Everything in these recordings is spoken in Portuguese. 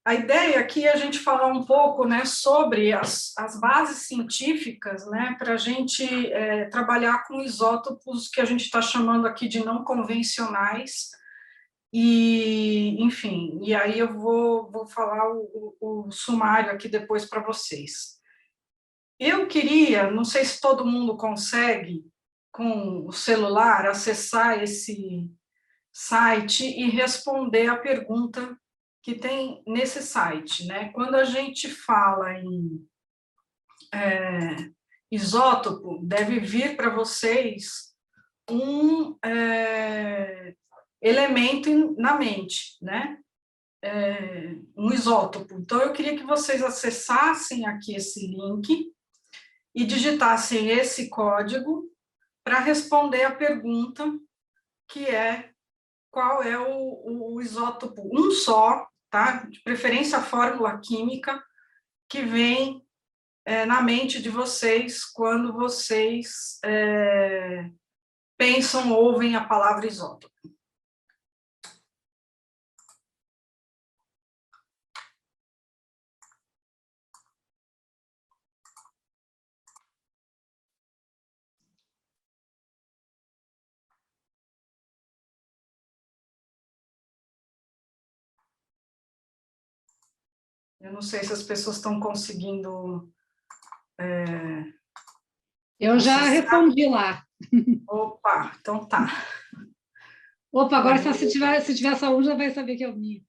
A ideia aqui é a gente falar um pouco, né, sobre as bases científicas, né, para a gente trabalhar com isótopos que a gente está chamando aqui de não convencionais, e, enfim, e aí eu vou falar o sumário aqui depois para vocês. Eu queria, não sei se todo mundo consegue, com o celular, acessar esse site e responder a pergunta que tem nesse site, né? Quando a gente fala em isótopo, deve vir para vocês um elemento na mente, né? Um isótopo. Então, eu queria que vocês acessassem aqui esse link e digitassem esse código para responder a pergunta, que é qual é o isótopo, um só, tá? De preferência a fórmula química, que vem na mente de vocês quando vocês pensam, ouvem a palavra isótopo. Eu não sei se as pessoas estão conseguindo... Eu já respondi lá. Opa, então tá. Opa, agora se tiver saúde, já vai saber que é o meu.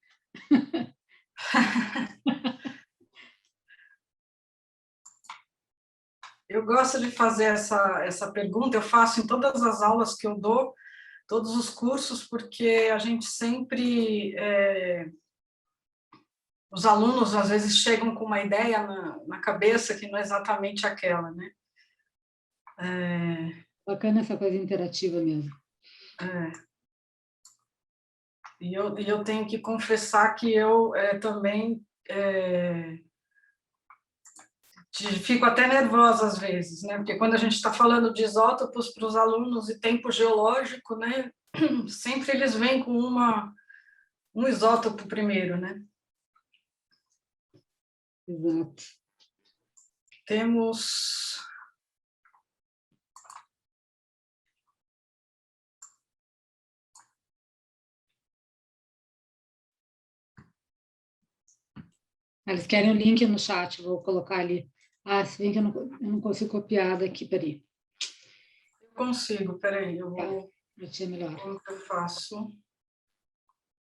Eu gosto de fazer essa pergunta, eu faço em todas as aulas que eu dou, todos os cursos, porque a gente sempre... os alunos, às vezes, chegam com uma ideia na cabeça que não é exatamente aquela, né? Bacana essa coisa interativa mesmo. E eu tenho que confessar que eu também fico até nervosa às vezes, né? Porque quando a gente está falando de isótopos para os alunos e tempo geológico, né? Sempre eles vêm com um isótopo primeiro, né? Exato. Temos... Eles querem o link no chat, vou colocar ali. Ah, se bem que eu não consigo copiar daqui, peraí. Eu consigo, peraí, eu vou... Para ti é melhor. Como que eu faço?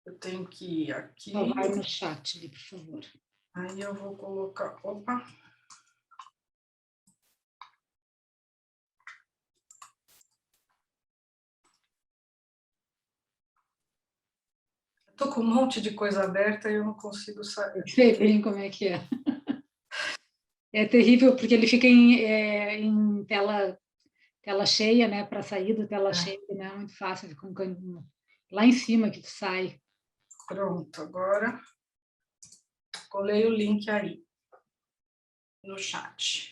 Eu tenho que ir aqui... Só vai no chat ali, por favor. Aí eu vou colocar... Opa! Estou com um monte de coisa aberta e eu não consigo sair. Eu sei bem como é que é. É terrível, porque ele fica em tela cheia, né? Para sair da tela cheia, não é muito fácil, fica um canto lá em cima que tu sai. Pronto, agora colei o link aí no chat.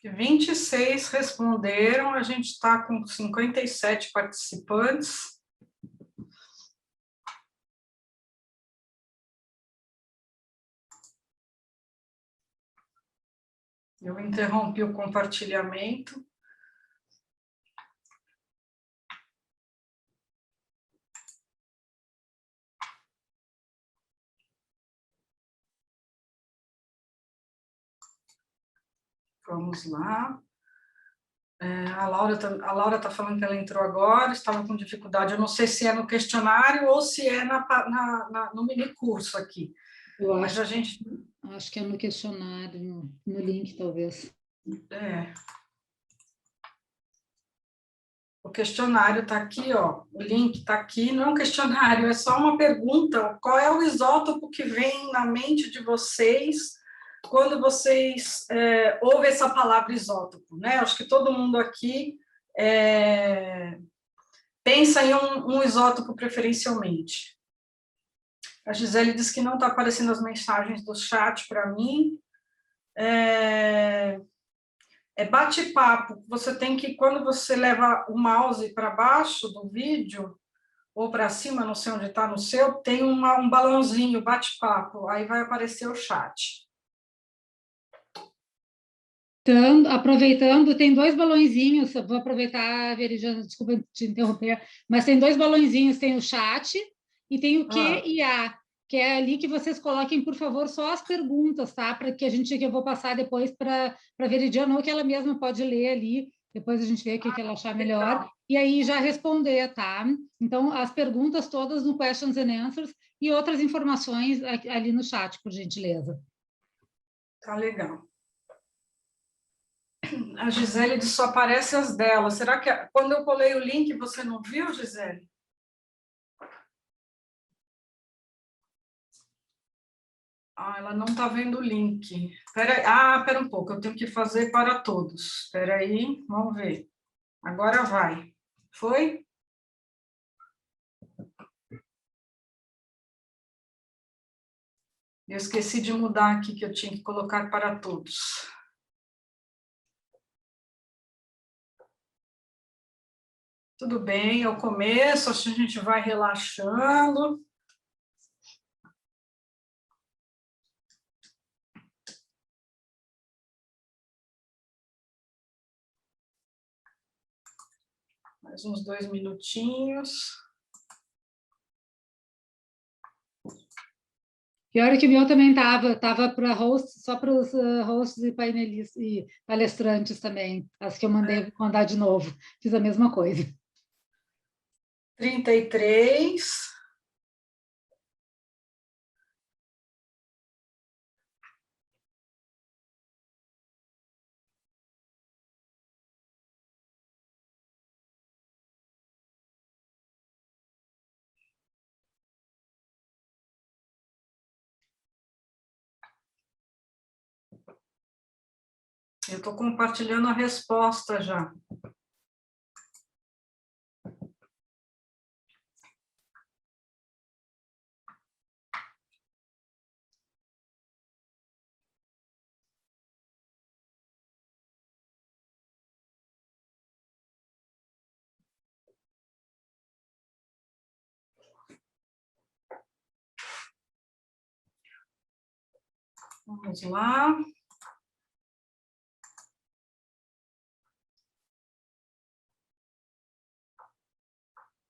E 26 responderam, a gente está com 57 participantes. Eu interrompi o compartilhamento. Vamos lá. A Laura tá falando que ela entrou agora, estava com dificuldade. Eu não sei se é no questionário ou se é no mini curso aqui. Eu Mas acho, a gente... acho que é no questionário, no link, talvez. O questionário está aqui, ó. O link está aqui. Não é um questionário, é só uma pergunta. Qual é o isótopo que vem na mente de vocês quando vocês ouvem essa palavra isótopo, né? Acho que todo mundo aqui pensa em um isótopo preferencialmente. A Gisele disse que não está aparecendo as mensagens do chat para mim. Bate-papo. Você tem que, quando você leva o mouse para baixo do vídeo, ou para cima, não sei onde está no seu, tem um balãozinho, bate-papo, aí vai aparecer o chat. Então, aproveitando, tem 2 balõezinhos, vou aproveitar, Veridiana, desculpa te interromper, mas tem 2 balõezinhos, tem o chat e tem o Q e A, que é ali que vocês coloquem, por favor, só as perguntas, tá? Para que eu vou passar depois para a Veridiana, ou que ela mesma pode ler ali, depois a gente vê o que ela achar melhor, legal. E aí já responder, tá? Então, as perguntas todas no Questions and Answers e outras informações ali no chat, por gentileza. Tá legal. A Gisele disse só aparece as dela. Será que quando eu colei o link você não viu, Gisele? Ela não está vendo o link. Espera um pouco, eu tenho que fazer para todos. Espera aí, vamos ver. Agora vai. Foi? Eu esqueci de mudar aqui, que eu tinha que colocar para todos. Tudo bem, é o começo, acho que a gente vai relaxando. Mais uns 2 minutinhos. Pior é que o meu também estava para host, só para os hosts e painelistas e palestrantes também. As que eu mandei, vou mandar de novo. Fiz a mesma coisa. 33. Eu estou compartilhando a resposta já. Vamos lá.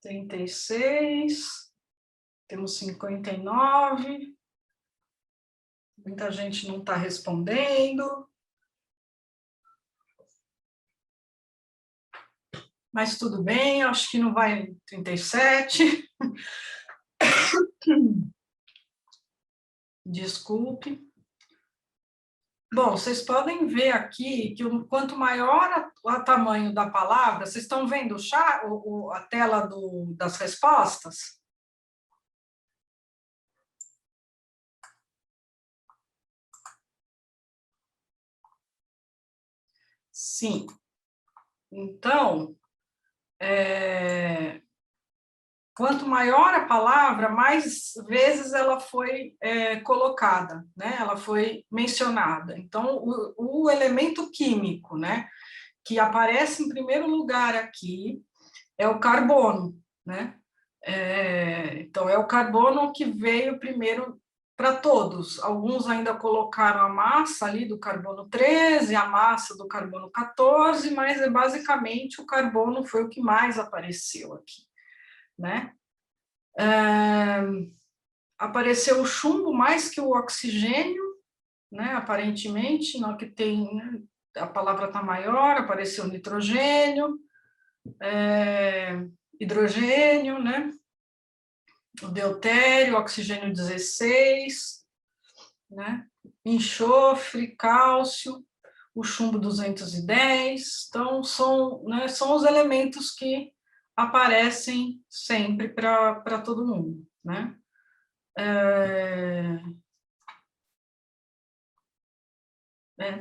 Trinta e seis. Temos 59. Muita gente não está respondendo. Mas tudo bem, acho que não vai 37. Desculpe. Bom, vocês podem ver aqui que quanto maior o tamanho da palavra, vocês estão vendo a tela das respostas? Sim. Então, quanto maior a palavra, mais vezes ela foi colocada, né? Ela foi mencionada. Então, o elemento químico, né, que aparece em primeiro lugar aqui é o carbono, né? Então, é o carbono que veio primeiro para todos. Alguns ainda colocaram a massa ali do carbono 13, a massa do carbono 14, mas basicamente o carbono foi o que mais apareceu aqui, né? Apareceu o chumbo mais que o oxigênio, né? Aparentemente, não que tem, né? A palavra está maior, apareceu nitrogênio, hidrogênio, né? O deutério, oxigênio 16, né? Enxofre, cálcio, o chumbo 210. Então, são os elementos que aparecem sempre para todo mundo, né?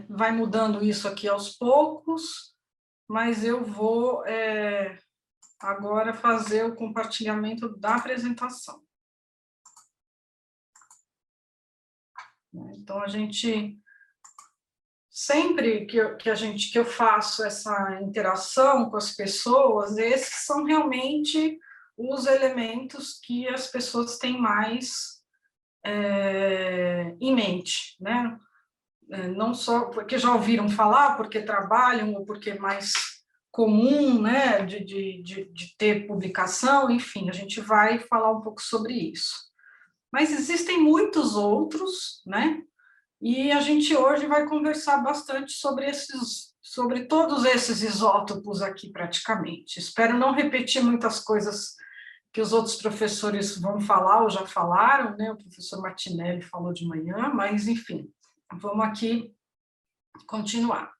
vai mudando isso aqui aos poucos, mas eu vou agora fazer o compartilhamento da apresentação. Então, a gente, sempre que eu faço essa interação com as pessoas, esses são realmente os elementos que as pessoas têm mais em mente, né? Não só porque já ouviram falar, porque trabalham, ou porque é mais comum, né, de ter publicação, enfim, a gente vai falar um pouco sobre isso. Mas existem muitos outros, né, e a gente hoje vai conversar bastante sobre todos esses isótopos aqui, praticamente. Espero não repetir muitas coisas que os outros professores vão falar ou já falaram, né, o professor Martinelli falou de manhã, mas, enfim, vamos aqui continuar.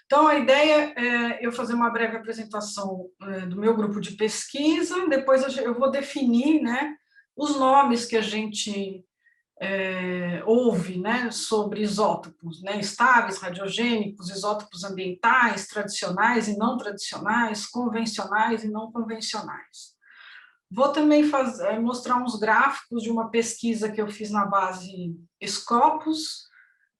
Então, a ideia é eu fazer uma breve apresentação do meu grupo de pesquisa, depois eu vou definir, né, os nomes que a gente ouve, né, sobre isótopos, né, estáveis, radiogênicos, isótopos ambientais, tradicionais e não tradicionais, convencionais e não convencionais. Vou também mostrar uns gráficos de uma pesquisa que eu fiz na base Scopus,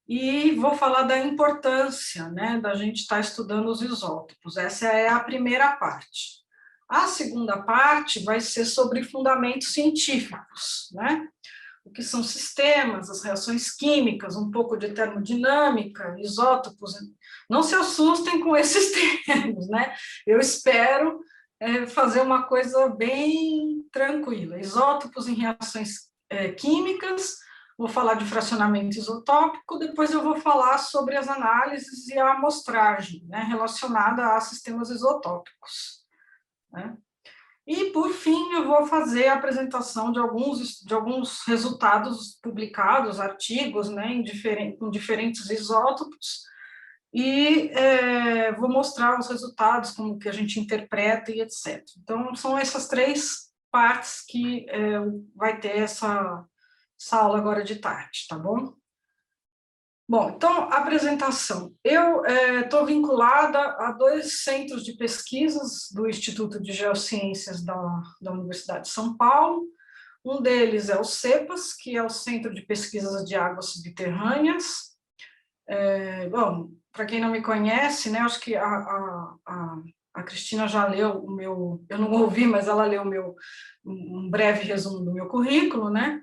e vou falar da importância, né, da gente estar estudando os isótopos. Essa é a primeira parte. A segunda parte vai ser sobre fundamentos científicos, né? O que são sistemas, as reações químicas, um pouco de termodinâmica, isótopos. Não se assustem com esses termos, né? Eu espero fazer uma coisa bem tranquila. Isótopos em reações químicas, vou falar de fracionamento isotópico, depois eu vou falar sobre as análises e a amostragem, né, relacionada a sistemas isotópicos, né? E, por fim, eu vou fazer a apresentação de alguns resultados publicados, artigos, né, com diferentes isótopos, e vou mostrar os resultados, como que a gente interpreta e etc. Então, são essas três partes que vai ter essa aula agora de tarde, tá bom? Bom, então, apresentação. Eu estou vinculada a 2 centros de pesquisas do Instituto de Geociências da Universidade de São Paulo. Um deles é o CEPAS, que é o Centro de Pesquisas de Águas Subterrâneas. Bom, para quem não me conhece, né, acho que a Cristina já leu o meu, eu não ouvi, mas ela leu um breve resumo do meu currículo, né?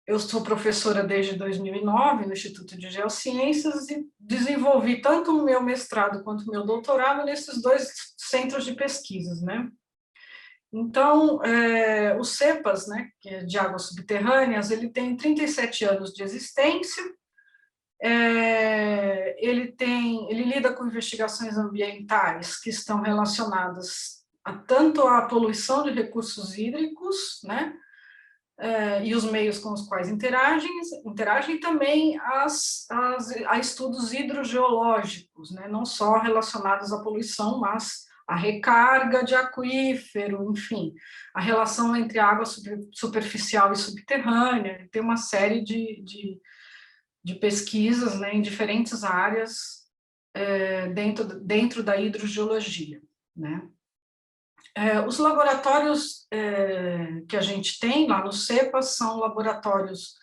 Eu sou professora desde 2009 no Instituto de Geociências e desenvolvi tanto o meu mestrado quanto o meu doutorado nesses 2 centros de pesquisas, né? Então, o CEPAS, né, que é de águas subterrâneas, ele tem 37 anos de existência, ele lida com investigações ambientais que estão relacionadas tanto à poluição de recursos hídricos, né, e os meios com os quais interagem e também a estudos hidrogeológicos, né, não só relacionados à poluição, mas a recarga de aquífero, enfim, a relação entre água superficial e subterrânea, tem uma série de pesquisas, né, em diferentes áreas dentro da hidrogeologia, né. Os laboratórios que a gente tem lá no CEPAS são laboratórios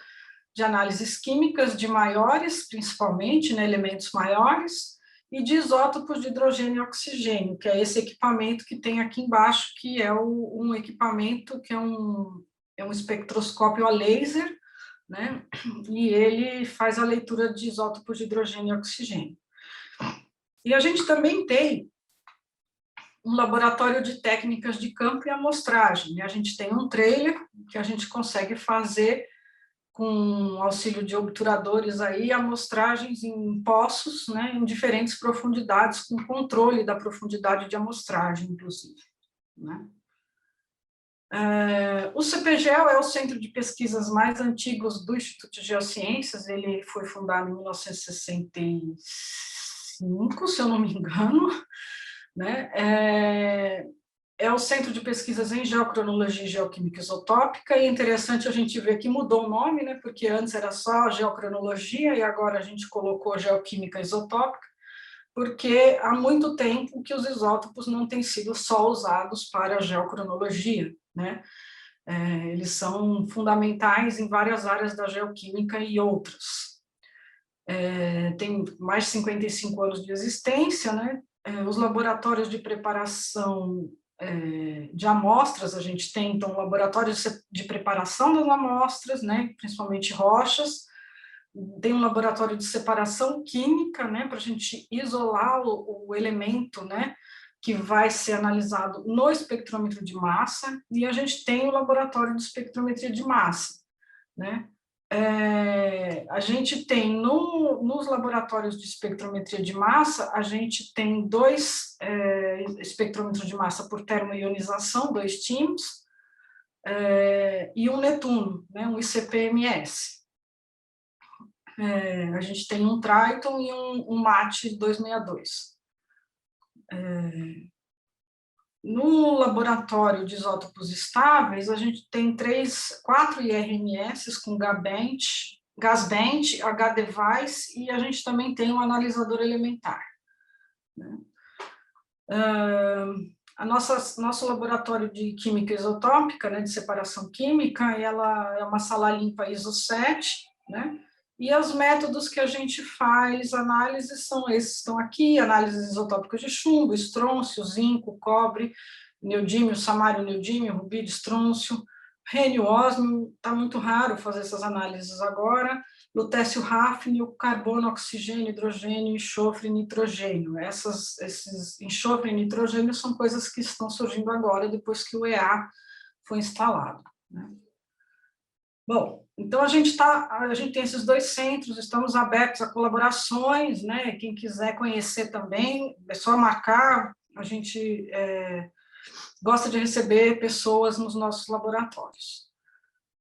de análises químicas de maiores, principalmente, né, elementos maiores, e de isótopos de hidrogênio e oxigênio, que é esse equipamento que tem aqui embaixo, que é um equipamento que é um espectroscópio a laser, né, e ele faz a leitura de isótopos de hidrogênio e oxigênio. E a gente também tem um laboratório de técnicas de campo e amostragem. A gente tem um trailer que a gente consegue fazer com auxílio de obturadores aí, amostragens em poços, né, em diferentes profundidades, com controle da profundidade de amostragem, inclusive, né. O CPGEL é o centro de pesquisas mais antigos do Instituto de Geociências, ele foi fundado em 1965, se eu não me engano, né? é o Centro de Pesquisas em Geocronologia e Geoquímica Isotópica, e é interessante a gente ver que mudou o nome, né, porque antes era só geocronologia, e agora a gente colocou geoquímica isotópica, porque há muito tempo que os isótopos não têm sido só usados para a geocronologia, né, eles são fundamentais em várias áreas da geoquímica e outras. Tem mais de 55 anos de existência, né, os laboratórios de preparação de amostras, a gente tem, então, laboratórios de preparação das amostras, né, principalmente rochas, tem um laboratório de separação química, né, para a gente isolar o elemento, né, que vai ser analisado no espectrômetro de massa, e a gente tem o laboratório de espectrometria de massa, né. A gente tem nos laboratórios de espectrometria de massa, a gente tem 2 espectrômetros de massa por termoionização, 2 TIMs, e um Netuno, né, um ICP-MS. A gente tem um Triton e um MAT 262. No laboratório de isótopos estáveis, a gente tem 4 IRMS com GasBench, HDevice, e a gente também tem um analisador elementar, né? Nosso laboratório de química isotópica, né, de separação química, ela é uma sala limpa ISO 7, né? E os métodos que a gente faz análise são esses que estão aqui: análises isotópicas de chumbo, estrôncio, zinco, cobre, neodímio, samário, neodímio, rubídio, estrôncio, rênio, ósmio. Está muito raro fazer essas análises agora. Lutécio, hafnio, carbono, oxigênio, hidrogênio, enxofre e nitrogênio. Esses enxofre e nitrogênio são coisas que estão surgindo agora, depois que o EA foi instalado, né? Bom, então a gente tem esses 2 centros, estamos abertos a colaborações, né? Quem quiser conhecer também, é só marcar. A gente gosta de receber pessoas nos nossos laboratórios.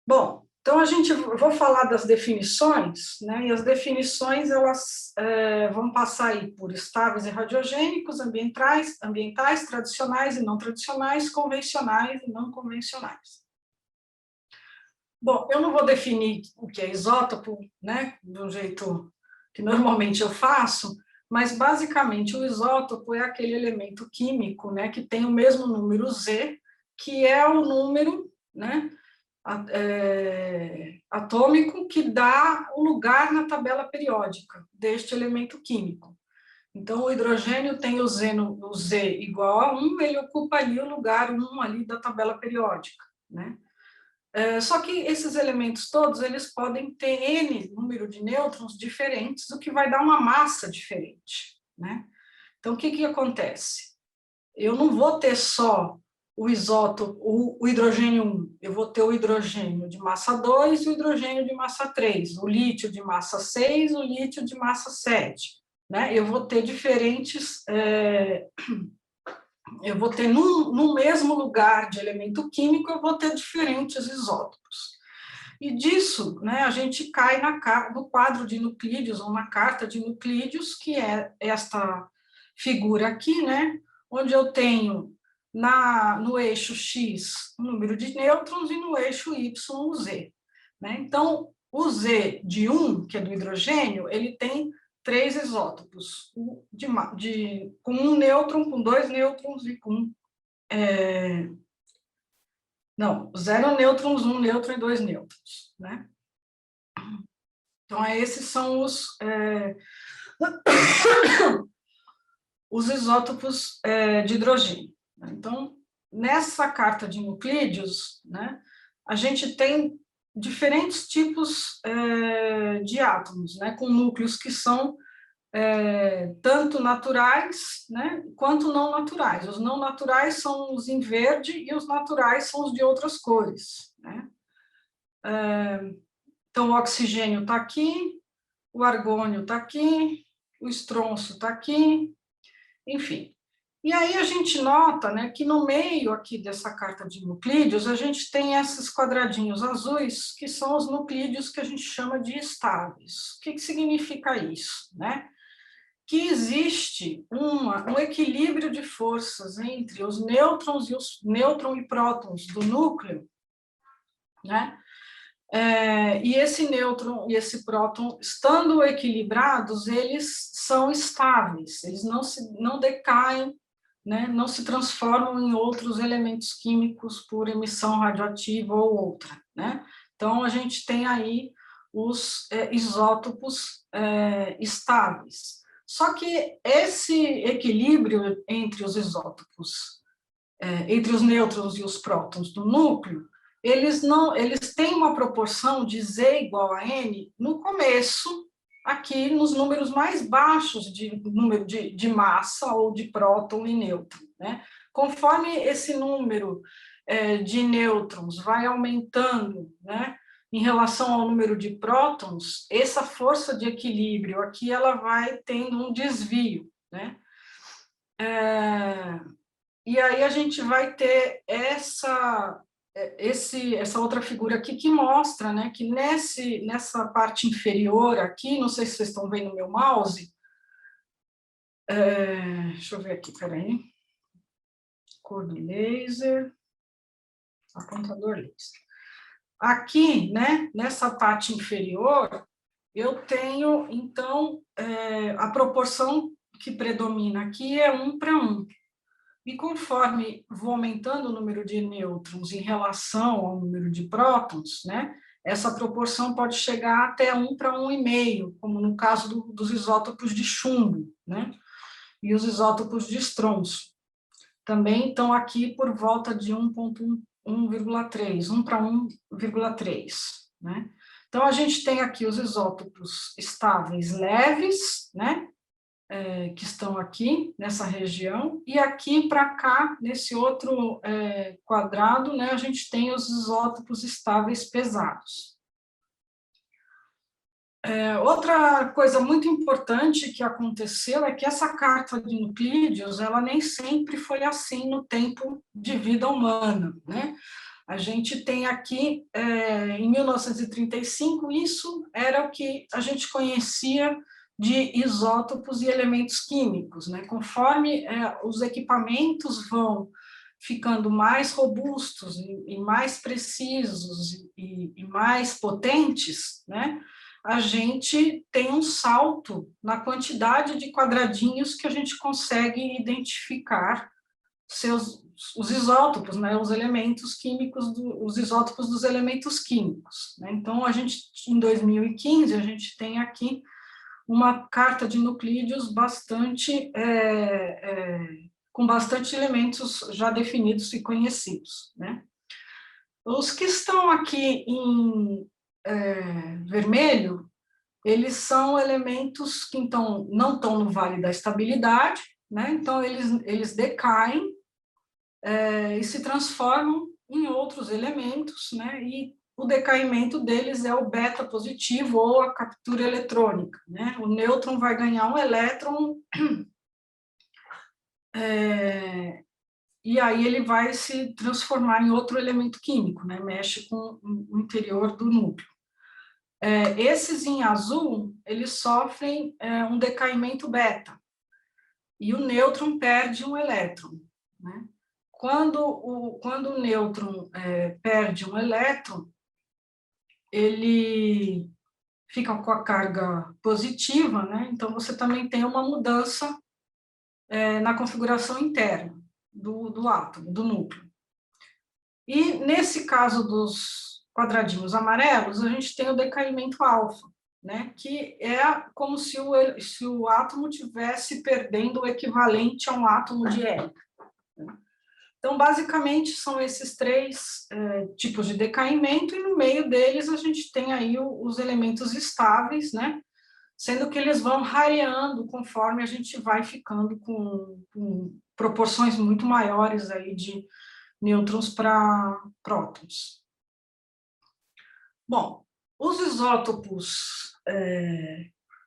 Bom, então eu vou falar das definições, né? E as definições, elas vão passar aí por estáveis e radiogênicos, ambientais, tradicionais e não tradicionais, convencionais e não convencionais. Bom, eu não vou definir o que é isótopo, né, do jeito que normalmente eu faço, mas basicamente o isótopo é aquele elemento químico, né, que tem o mesmo número Z, que é o número, né, atômico que dá o lugar na tabela periódica deste elemento químico. Então, o hidrogênio tem o Z igual a 1, ele ocupa ali o lugar 1 ali da tabela periódica, né? Só que esses elementos todos, eles podem ter N número de nêutrons diferentes, o que vai dar uma massa diferente, né? Então, o que acontece? Eu não vou ter só o isótopo, o hidrogênio 1, eu vou ter o hidrogênio de massa 2 e o hidrogênio de massa 3, o lítio de massa 6, o lítio de massa 7, né? Eu vou ter diferentes... eu vou ter no mesmo lugar de elemento químico, eu vou ter diferentes isótopos. E disso, né, a gente cai no quadro de nuclídeos, ou na carta de nuclídeos, que é esta figura aqui, né, onde eu tenho no eixo X o número de nêutrons e no eixo Y o Z, né? Então, o Z de 1, que é do hidrogênio, ele tem 3 isótopos, com 1 nêutron, com 2 nêutrons e com... não, 0 nêutrons, 1 nêutron e 2 nêutrons, né? Então, esses são os isótopos de hidrogênio. Então, nessa carta de nuclídeos, né, a gente tem diferentes tipos de átomos, né, com núcleos que são tanto naturais, né, quanto não naturais. Os não naturais são os em verde e os naturais são os de outras cores, né? Então, o oxigênio está aqui, o argônio está aqui, o estrôncio está aqui, enfim. E aí a gente nota, né, que no meio aqui dessa carta de nuclídeos, a gente tem esses quadradinhos azuis, que são os nuclídeos que a gente chama de estáveis. O que significa isso, né? que existe um equilíbrio de forças entre os nêutrons e prótons do núcleo, né? E esse nêutron e esse próton, estando equilibrados, eles são estáveis, eles não decaem, né? Não se transformam em outros elementos químicos por emissão radioativa ou outra, né? Então, a gente tem aí os isótopos estáveis. Só que esse equilíbrio entre os isótopos, entre os nêutrons e os prótons do núcleo, eles têm uma proporção de Z igual a N no começo, aqui nos números mais baixos de número de massa ou de próton e nêutron, né? Conforme esse número de nêutrons vai aumentando, né, em relação ao número de prótons, essa força de equilíbrio aqui ela vai tendo um desvio, né? E aí a gente vai ter essa outra figura aqui que mostra, né, que nessa parte inferior aqui, não sei se vocês estão vendo o meu mouse, deixa eu ver aqui, peraí, cor do laser, apontador laser. Aqui, né, nessa parte inferior, eu tenho, então, a proporção que predomina aqui é 1:1. E conforme vou aumentando o número de nêutrons em relação ao número de prótons, né, essa proporção pode chegar até 1:1,5, como no caso dos isótopos de chumbo, né, e os isótopos de estrôncio. Também estão aqui por volta de 1,3, 1:1,3, né. Então, a gente tem aqui os isótopos estáveis leves, né, que estão aqui nessa região, e aqui para cá, nesse outro quadrado, né, a gente tem os isótopos estáveis pesados. Outra coisa muito importante que aconteceu é que essa carta de nuclídeos, ela nem sempre foi assim no tempo de vida humana, né? A gente tem aqui, em 1935, isso era o que a gente conhecia de isótopos e elementos químicos, né? Conforme os equipamentos vão ficando mais robustos e mais precisos e mais potentes, né? A gente tem um salto na quantidade de quadradinhos que a gente consegue identificar os isótopos, né, os elementos químicos, os isótopos dos elementos químicos, né? Então, em 2015, a gente tem aqui uma carta de nuclídeos com bastante elementos já definidos e conhecidos, né? Os que estão aqui em vermelho, eles são elementos que então não estão no vale da estabilidade, né? Então eles decaem e se transformam em outros elementos, né? E o decaimento deles é o beta positivo ou a captura eletrônica, né? O nêutron vai ganhar um elétron e aí ele vai se transformar em outro elemento químico, né? Mexe com o interior do núcleo. Esses em azul, eles sofrem um decaimento beta, e o nêutron perde um elétron, né? Quando o nêutron perde um elétron, ele fica com a carga positiva, né? Então você também tem uma mudança na configuração interna do átomo, do núcleo. E nesse caso dos quadradinhos amarelos, a gente tem o decaimento alfa, né? Que é como se o átomo tivesse perdendo o equivalente a um átomo de hélio. Então, basicamente, são esses três tipos de decaimento, e no meio deles a gente tem aí os elementos estáveis, né? Sendo que eles vão rareando conforme a gente vai ficando com proporções muito maiores aí de nêutrons para prótons. Bom, os isótopos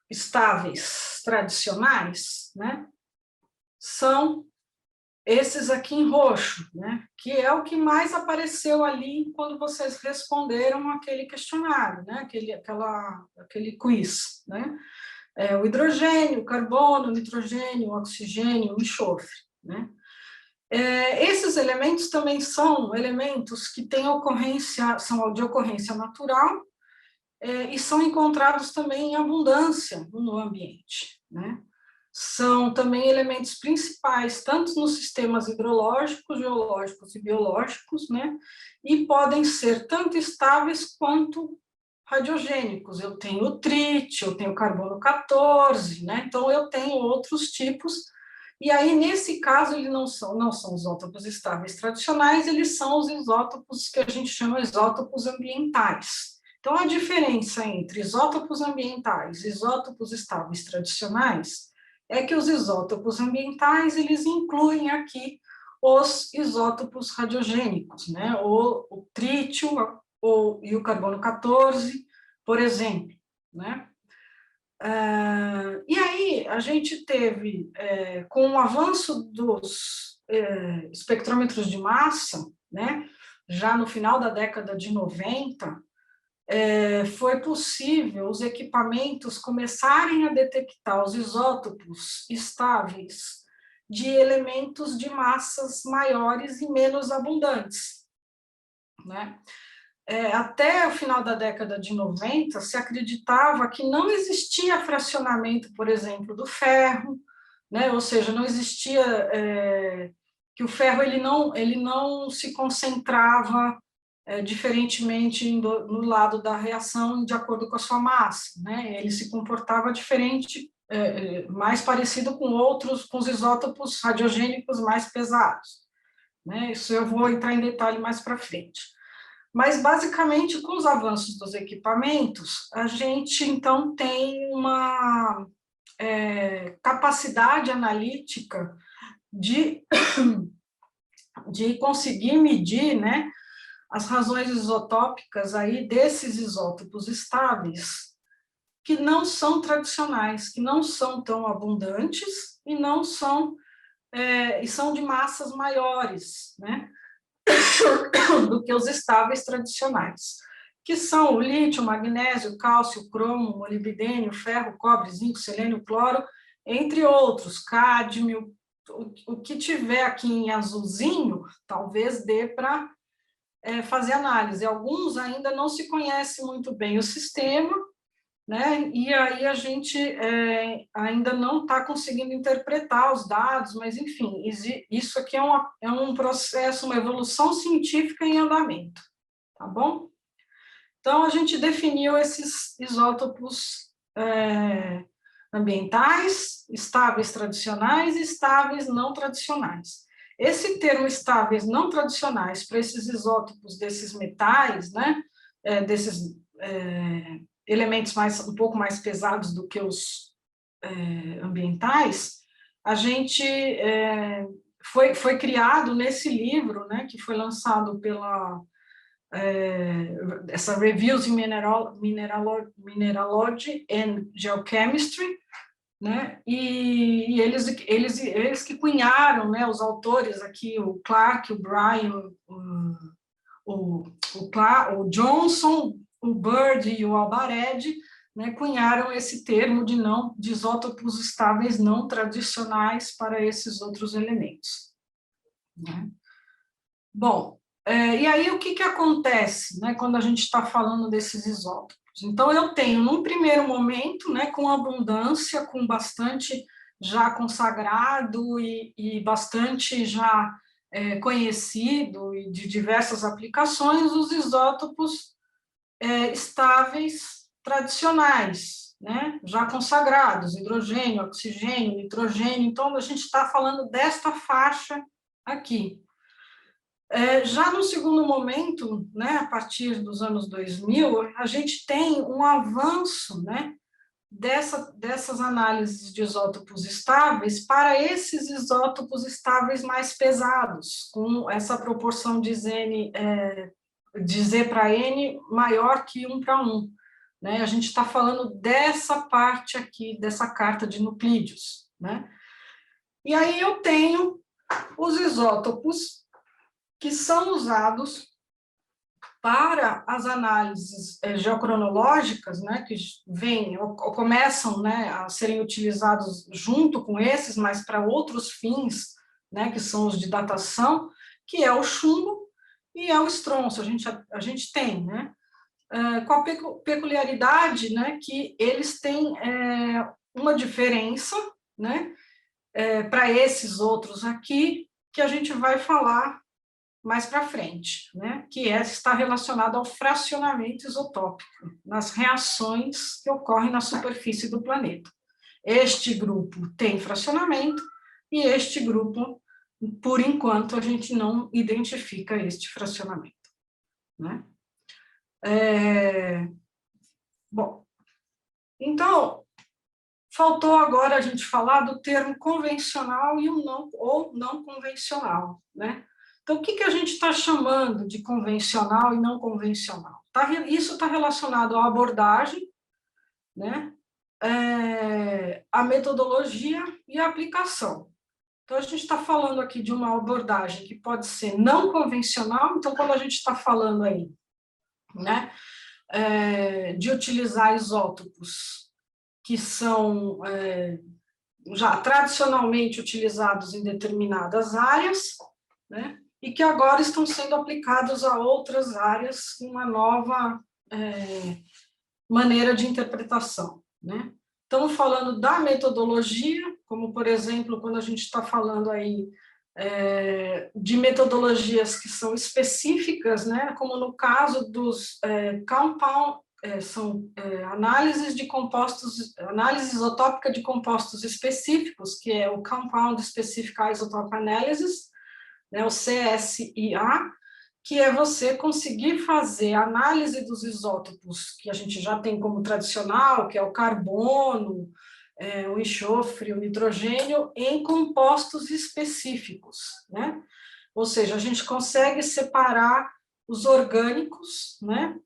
estáveis tradicionais, né, são esses aqui em roxo, né, que é o que mais apareceu ali quando vocês responderam aquele questionário, né, aquele quiz, né. o hidrogênio, o carbono, o nitrogênio, o oxigênio, o enxofre, né? Esses elementos também são elementos que têm ocorrência, são de ocorrência natural, e são encontrados também em abundância no ambiente, né? São também elementos principais, tanto nos sistemas hidrológicos, geológicos e biológicos, né? E podem ser tanto estáveis quanto radiogênicos. Eu tenho o trítio, eu tenho o carbono 14, né? Então, eu tenho outros tipos. E aí, nesse caso, eles não são isótopos estáveis tradicionais, eles são os isótopos que a gente chama isótopos ambientais. Então, a diferença entre isótopos ambientais e isótopos estáveis tradicionais é que os isótopos ambientais, eles incluem aqui os isótopos radiogênicos, né? O trítio e o carbono 14, por exemplo, né? E aí, a gente teve, com o avanço dos espectrômetros de massa, né? Já no final da década de 90, foi possível os equipamentos começarem a detectar os isótopos estáveis de elementos de massas maiores e menos abundantes, né? Até o final da década de 90, se acreditava que não existia fracionamento, por exemplo, do ferro, né? Ou seja, não existia, que o ferro ele não se concentrava diferentemente no lado da reação de acordo com a sua massa, né? Ele se comportava diferente, mais parecido com os isótopos radiogênicos mais pesados, né? Isso eu vou entrar em detalhe mais para frente. Mas, basicamente, com os avanços dos equipamentos, a gente, então, tem uma capacidade analítica de conseguir medir, né, as razões isotópicas aí desses isótopos estáveis, que não são tradicionais, que não são tão abundantes e não são, e são de massas maiores, né, do que os estáveis tradicionais, que são o lítio, o magnésio, o cálcio, o cromo, o molibdênio, o ferro, o cobre, zinco, selênio, cloro, entre outros, cádmio, o que tiver aqui em azulzinho, talvez dê para fazer análise. Alguns ainda não se conhece muito bem o sistema, né? E aí a gente ainda não está conseguindo interpretar os dados, mas, enfim, isso aqui é um processo, uma evolução científica em andamento, tá bom? Então, a gente definiu esses isótopos ambientais, estáveis tradicionais e estáveis não tradicionais. Esse termo estáveis não tradicionais para esses isótopos desses metais, né, desses elementos um pouco mais pesados do que os ambientais, a gente foi criado nesse livro, né, que foi lançado pela essa Reviews in Mineralogy and Geochemistry, né? E eles que cunharam, né, os autores aqui, o Clark, o Brian, o Johnson, o Bird e o Albared, né, cunharam esse termo de isótopos estáveis não tradicionais para esses outros elementos, né? Bom, e aí o que acontece, né, quando a gente está falando desses isótopos? Então, eu tenho, num primeiro momento, né, com abundância, com bastante já consagrado e bastante já conhecido e de diversas aplicações, os isótopos estáveis tradicionais, né, já consagrados, hidrogênio, oxigênio, nitrogênio. Então, a gente está falando desta faixa aqui. Já no segundo momento, né, a partir dos anos 2000, a gente tem um avanço, né, dessas análises de isótopos estáveis para esses isótopos estáveis mais pesados, com essa proporção de Z para N maior que 1:1. Né? A gente está falando dessa parte aqui, dessa carta de nuclídeos. Né? E aí eu tenho os isótopos que são usados para as análises geocronológicas, né, que vêm ou começam, né, a serem utilizados junto com esses, mas para outros fins, né, que são os de datação, que é o chumbo e é o estronço, a gente tem, né, com a peculiaridade, né, que eles têm uma diferença, né, para esses outros aqui, que a gente vai falar mais para frente, né, que está relacionado ao fracionamento isotópico, nas reações que ocorrem na superfície do planeta. Este grupo tem fracionamento e este grupo, por enquanto, a gente não identifica este fracionamento, né? Bom, então, faltou agora a gente falar do termo convencional e o não convencional, né? Então, o que a gente está chamando de convencional e não convencional? Isso está relacionado à abordagem, né? A metodologia e a aplicação. Então, a gente está falando aqui de uma abordagem que pode ser não convencional, então, quando a gente está falando aí, né, de utilizar isótopos que são já tradicionalmente utilizados em determinadas áreas, né, e que agora estão sendo aplicados a outras áreas com uma nova maneira de interpretação, né? Estamos falando da metodologia, como, por exemplo, quando a gente está falando aí de metodologias que são específicas, né, como no caso dos compound, são análises de compostos, análise isotópica de compostos específicos, que é o Compound Specific Isotope Analysis, né, o CSIA, que é você conseguir fazer a análise dos isótopos que a gente já tem como tradicional, que é o carbono, o enxofre, o nitrogênio, em compostos específicos, né? Ou seja, a gente consegue separar os orgânicos, né,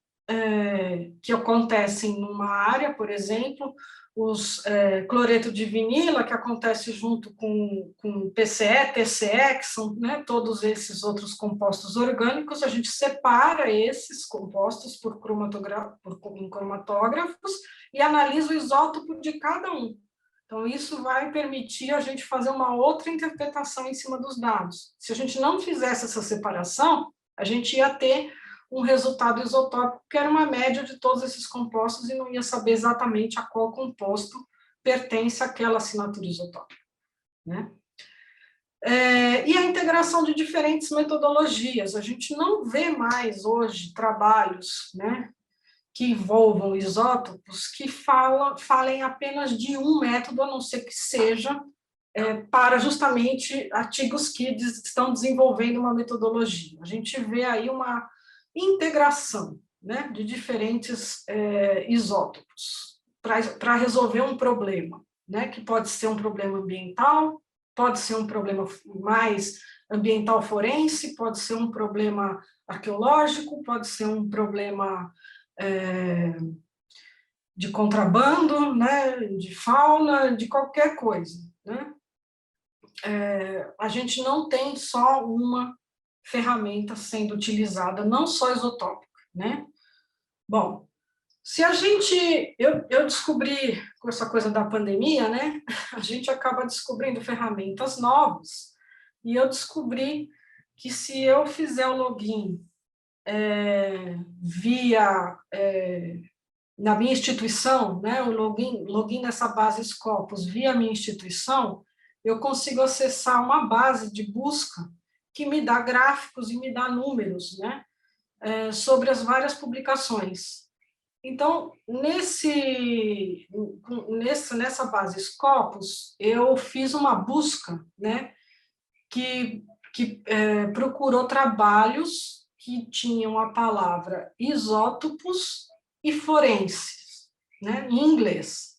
que acontecem numa área, por exemplo, os cloreto de vinila, que acontece junto com PCE, TCE, que são, né, todos esses outros compostos orgânicos, a gente separa esses compostos em cromatógrafos e analisa o isótopo de cada um. Então, isso vai permitir a gente fazer uma outra interpretação em cima dos dados. Se a gente não fizesse essa separação, a gente ia ter um resultado isotópico que era uma média de todos esses compostos e não ia saber exatamente a qual composto pertence àquela assinatura isotópica, né? E a integração de diferentes metodologias. A gente não vê mais hoje trabalhos, né, que envolvam isótopos que falem apenas de um método, a não ser que seja para justamente artigos que estão desenvolvendo uma metodologia. A gente vê aí uma integração, né, de diferentes isótopos para resolver um problema, né, que pode ser um problema ambiental, pode ser um problema mais ambiental forense, pode ser um problema arqueológico, pode ser um problema de contrabando, né, de fauna, de qualquer coisa, né? A gente não tem só uma ferramenta sendo utilizada, não só isotópica, né? Bom, se a gente, eu descobri com essa coisa da pandemia, né? A gente acaba descobrindo ferramentas novas, e eu descobri que se eu fizer o login via na minha instituição, né, o login nessa base Scopus via minha instituição, eu consigo acessar uma base de busca que me dá gráficos e me dá números, né, sobre as várias publicações. Então, nessa base Scopus, eu fiz uma busca, né, que procurou trabalhos que tinham a palavra isótopos e forenses, né, em inglês,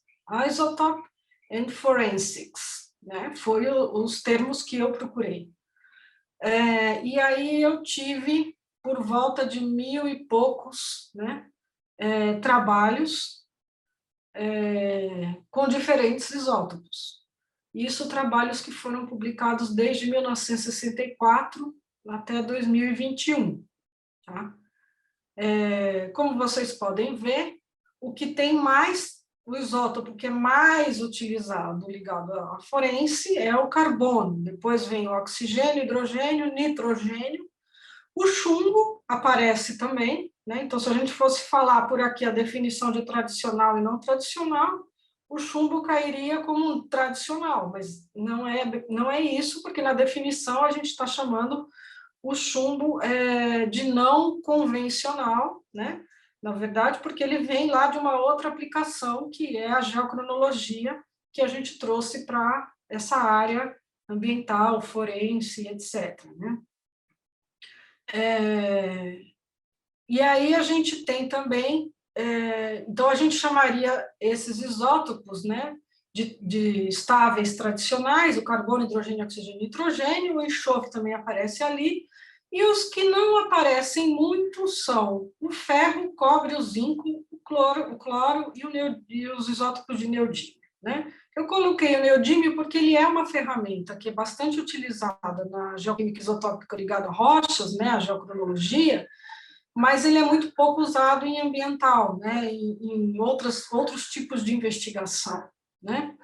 isotope and forensics, né, foi os termos que eu procurei. E aí eu tive, por volta de 1.000 e poucos, né, trabalhos com diferentes isótopos. Isso, trabalhos que foram publicados desde 1964 até 2021, tá? Como vocês podem ver, o que tem mais, o isótopo que é mais utilizado ligado à forense é o carbono, depois vem o oxigênio, hidrogênio, nitrogênio, o chumbo aparece também, né? Então, se a gente fosse falar por aqui a definição de tradicional e não tradicional, o chumbo cairia como um tradicional, mas não é isso, porque na definição a gente está chamando o chumbo de não convencional, né? Na verdade, porque ele vem lá de uma outra aplicação, que é a geocronologia, que a gente trouxe para essa área ambiental, forense, etc. Né? E aí a gente tem também, então a gente chamaria esses isótopos, né, de estáveis tradicionais, o carbono, hidrogênio, oxigênio e nitrogênio, o enxofre também aparece ali, e os que não aparecem muito são o ferro, o cobre, o zinco, o cloro e os isótopos de neodímio, né? Eu coloquei o neodímio porque ele é uma ferramenta que é bastante utilizada na geoquímica isotópica ligada a rochas, né, a geocronologia, mas ele é muito pouco usado em ambiental, né, em outros tipos de investigação, né?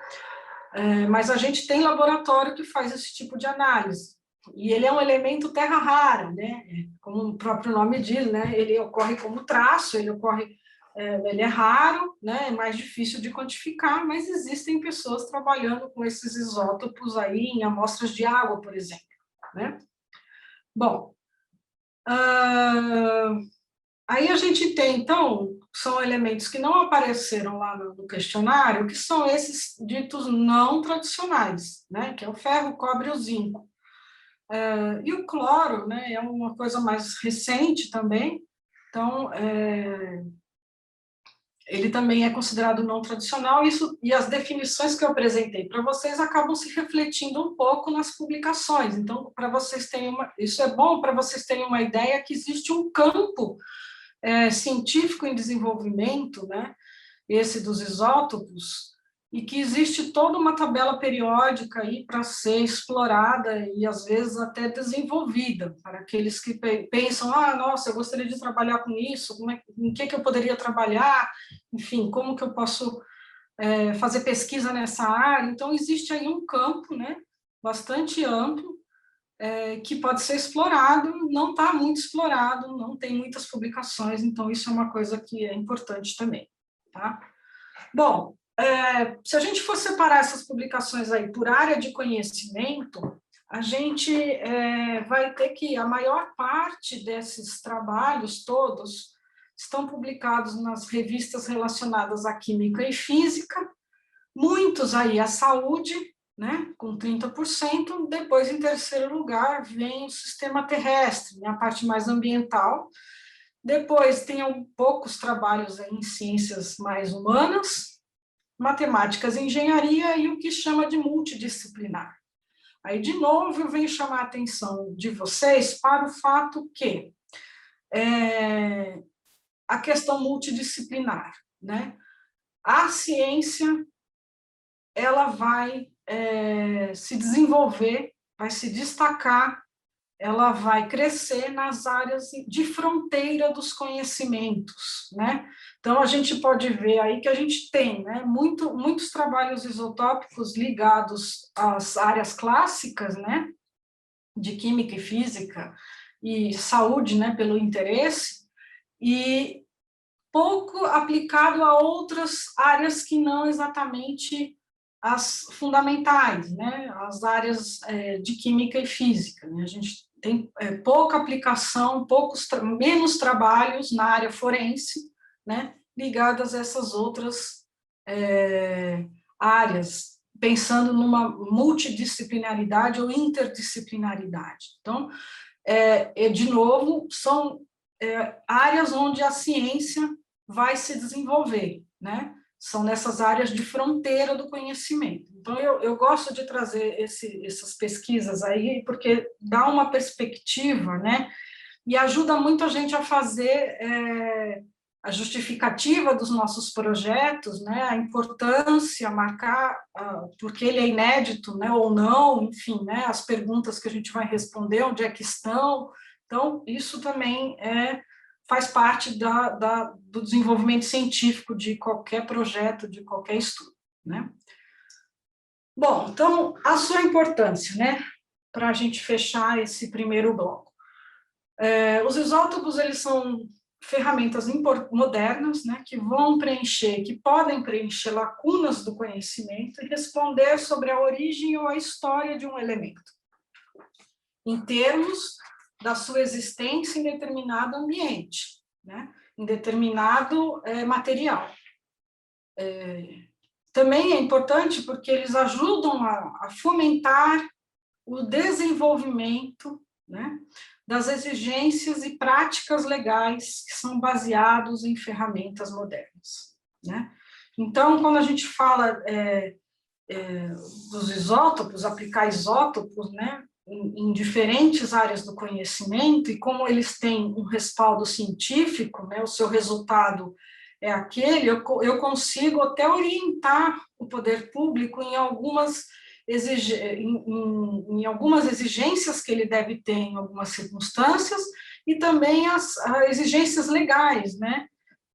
Mas a gente tem laboratório que faz esse tipo de análise, e ele é um elemento terra rara, né? Como o próprio nome diz, né? Ele ocorre como traço, ele é raro, né? É mais difícil de quantificar, mas existem pessoas trabalhando com esses isótopos aí em amostras de água, por exemplo, né? Bom, aí a gente tem, então, são elementos que não apareceram lá no questionário, que são esses ditos não tradicionais, né? Que é o ferro, o cobre e o zinco. E o cloro, né, é uma coisa mais recente também, então, ele também é considerado não tradicional, e as definições que eu apresentei para vocês acabam se refletindo um pouco nas publicações, então, para vocês terem isso é bom para vocês terem uma ideia que existe um campo científico em desenvolvimento, né, esse dos isótopos, e que existe toda uma tabela periódica aí para ser explorada e, às vezes, até desenvolvida, para aqueles que pensam, nossa, eu gostaria de trabalhar com isso, em que eu poderia trabalhar, enfim, como que eu posso fazer pesquisa nessa área. Então, existe aí um campo, né, bastante amplo, que pode ser explorado, não está muito explorado, não tem muitas publicações, então isso é uma coisa que é importante também, tá? Bom, se a gente for separar essas publicações aí por área de conhecimento, a gente vai ter que a maior parte desses trabalhos todos estão publicados nas revistas relacionadas à química e física, muitos aí à saúde, né, com 30%, depois, em terceiro lugar, vem o sistema terrestre, né, a parte mais ambiental, depois tem poucos trabalhos aí em ciências mais humanas, matemáticas e engenharia, e o que chama de multidisciplinar. Aí, de novo, eu venho chamar a atenção de vocês para o fato que a questão multidisciplinar, né, a ciência ela vai se desenvolver, vai se destacar, ela vai crescer nas áreas de fronteira dos conhecimentos, né? Então, a gente pode ver aí que a gente tem, né, muitos trabalhos isotópicos ligados às áreas clássicas, né, de química e física e saúde, né, pelo interesse, e pouco aplicado a outras áreas que não exatamente as fundamentais, né, as áreas de química e física, né? A gente tem pouca aplicação, menos trabalhos na área forense, né, ligadas a essas outras áreas, pensando numa multidisciplinaridade ou interdisciplinaridade. Então, de novo, são áreas onde a ciência vai se desenvolver, né? São nessas áreas de fronteira do conhecimento. Então, eu gosto de trazer essas pesquisas aí, porque dá uma perspectiva, né? E ajuda muito a gente a fazer a justificativa dos nossos projetos, né? A importância, marcar, porque ele é inédito, né? Ou não, enfim, né? As perguntas que a gente vai responder, onde é que estão. Então, isso também é faz parte do desenvolvimento científico de qualquer projeto, de qualquer estudo, né? Bom, então, a sua importância, né, para a gente fechar esse primeiro bloco. Os isótopos, eles são ferramentas modernas, né, que podem preencher lacunas do conhecimento e responder sobre a origem ou a história de um elemento, em termos da sua existência em determinado ambiente, né, em determinado material. Também é importante porque eles ajudam a fomentar o desenvolvimento, né, das exigências e práticas legais que são baseados em ferramentas modernas, né? Então, quando a gente fala dos isótopos, aplicar isótopos, né, em diferentes áreas do conhecimento, e como eles têm um respaldo científico, né, o seu resultado é aquele, eu consigo até orientar o poder público em algumas exigências que ele deve ter em algumas circunstâncias, e também as exigências legais, né,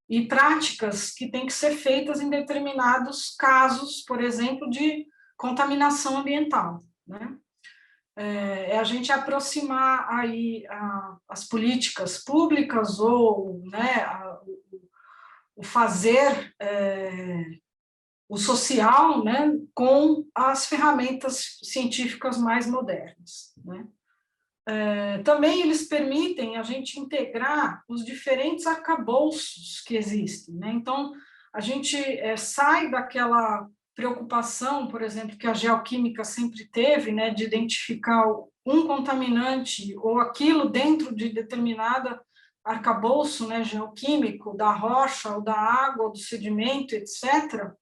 e práticas que têm que ser feitas em determinados casos, por exemplo, de contaminação ambiental, né. A gente aproximar aí as políticas públicas ou, né, o fazer o social, né, com as ferramentas científicas mais modernas, né. Também eles permitem a gente integrar os diferentes arcabouços que existem, né. Então, a gente sai daquela preocupação, por exemplo, que a geoquímica sempre teve, né, de identificar um contaminante ou aquilo dentro de determinada arcabouço, né, geoquímico, da rocha, ou da água, ou do sedimento, etc.,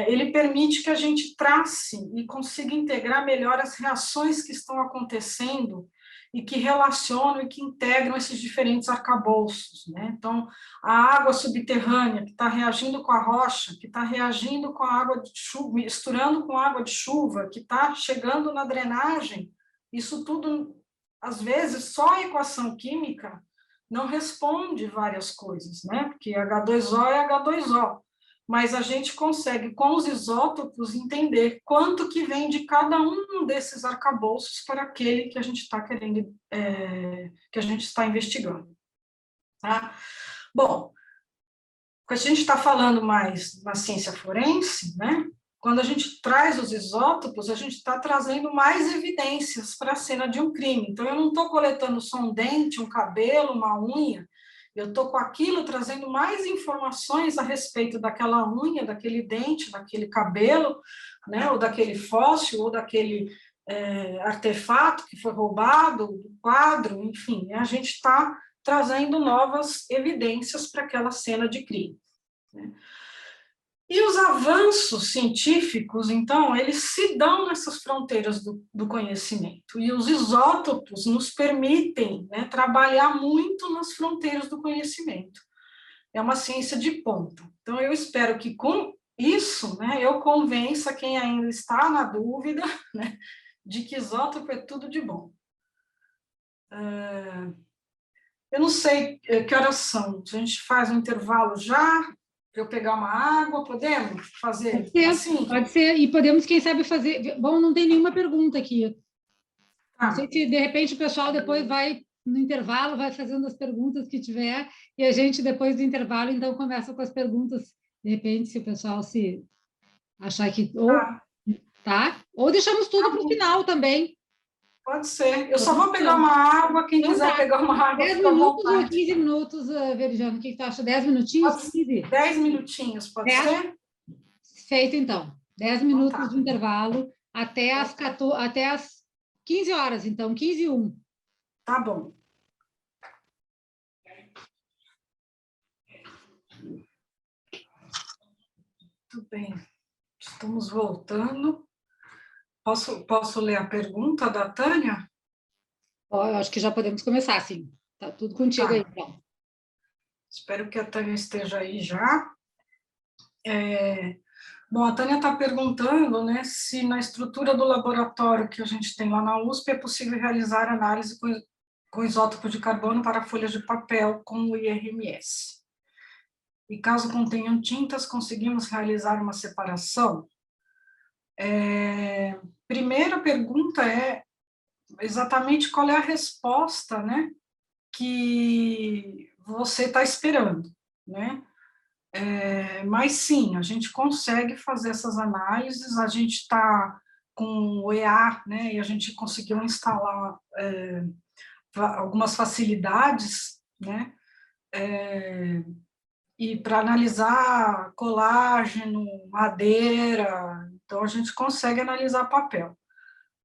ele permite que a gente trace e consiga integrar melhor as reações que estão acontecendo e que relacionam e que integram esses diferentes arcabouços, né? Então, a água subterrânea que está reagindo com a rocha, que está reagindo com a água de chuva, misturando com a água de chuva, que está chegando na drenagem, isso tudo, às vezes, só a equação química não responde várias coisas, né? Porque H2O é H2O. Mas a gente consegue, com os isótopos, entender quanto que vem de cada um desses arcabouços para aquele que a gente está querendo, que a gente está investigando. Tá? Bom, quando a gente está falando mais na ciência forense, né, quando a gente traz os isótopos, a gente está trazendo mais evidências para a cena de um crime. Então, eu não estou coletando só um dente, um cabelo, uma unha, eu estou com aquilo trazendo mais informações a respeito daquela unha, daquele dente, daquele cabelo, né, ou daquele fóssil, ou daquele artefato que foi roubado, do quadro, enfim, a gente está trazendo novas evidências para aquela cena de crime, né? E os avanços científicos, então, eles se dão nessas fronteiras do conhecimento, e os isótopos nos permitem, né, trabalhar muito nas fronteiras do conhecimento. É uma ciência de ponta. Então, eu espero que com isso, né, eu convença quem ainda está na dúvida, né, de que isótopo é tudo de bom. Eu não sei que horas são, a gente faz um intervalo já, para eu pegar uma água, podemos fazer assim? Pode ser, e podemos, quem sabe, fazer... Bom, não tem nenhuma pergunta aqui. Não sei se, de repente, o pessoal depois vai, no intervalo, vai fazendo as perguntas que tiver, e a gente, depois do intervalo, então, começa com as perguntas, de repente, se o pessoal se achar que... Ou deixamos tudo para o final também. Pode ser. Eu só vou pegar uma água, quem quiser pegar uma água, 10 minutos ou 15 minutos, Veridiana, o que tu acha? 10 minutinhos? 15? 10 minutinhos, pode ser? Feito, então. 10 minutos de intervalo até as 15 horas, então, 15 e 1. Tá bom. Tudo bem. Estamos voltando. Posso ler a pergunta da Tânia? Eu acho que já podemos começar, sim. Tá tudo contigo aí, então. Espero que a Tânia esteja aí já. Bom, a Tânia está perguntando, né, se na estrutura do laboratório que a gente tem lá na USP é possível realizar análise com isótopo de carbono para folhas de papel com o IRMS. E caso contenham tintas, conseguimos realizar uma separação? Primeira pergunta é exatamente qual é a resposta, né, que você está esperando, né? Mas sim, a gente consegue fazer essas análises, a gente está com o EA, né, e a gente conseguiu instalar algumas facilidades, né, e para analisar colágeno, madeira, então a gente consegue analisar papel.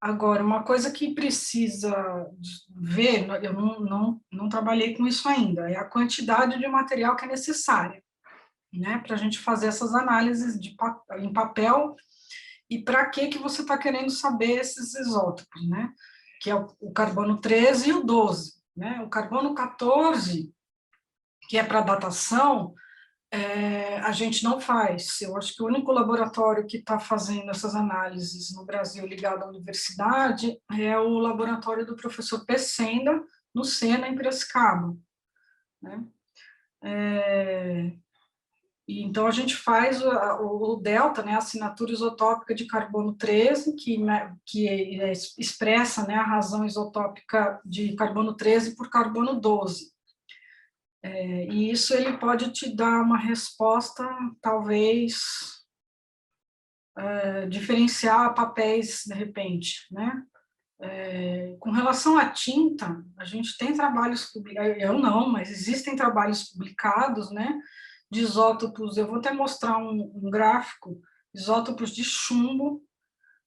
Agora, uma coisa que precisa ver, eu não trabalhei com isso ainda, é a quantidade de material que é necessária, né, para a gente fazer essas análises em papel, e para que você está querendo saber esses isótopos, né, que é o carbono 13 e o 12, né, o carbono 14, que é para datação, a gente não faz. Eu acho que o único laboratório que está fazendo essas análises no Brasil ligado à universidade é o laboratório do professor Pecenda, no Sena, em Piracicaba, né? E então a gente faz o delta, né, a assinatura isotópica de carbono 13, que expressa, né, a razão isotópica de carbono 13 por carbono 12. E isso ele pode te dar uma resposta, talvez, diferenciar papéis, de repente, né? Com relação à tinta, a gente tem trabalhos publicados, eu não, mas existem trabalhos publicados, né, de isótopos, eu vou até mostrar um gráfico, isótopos de chumbo,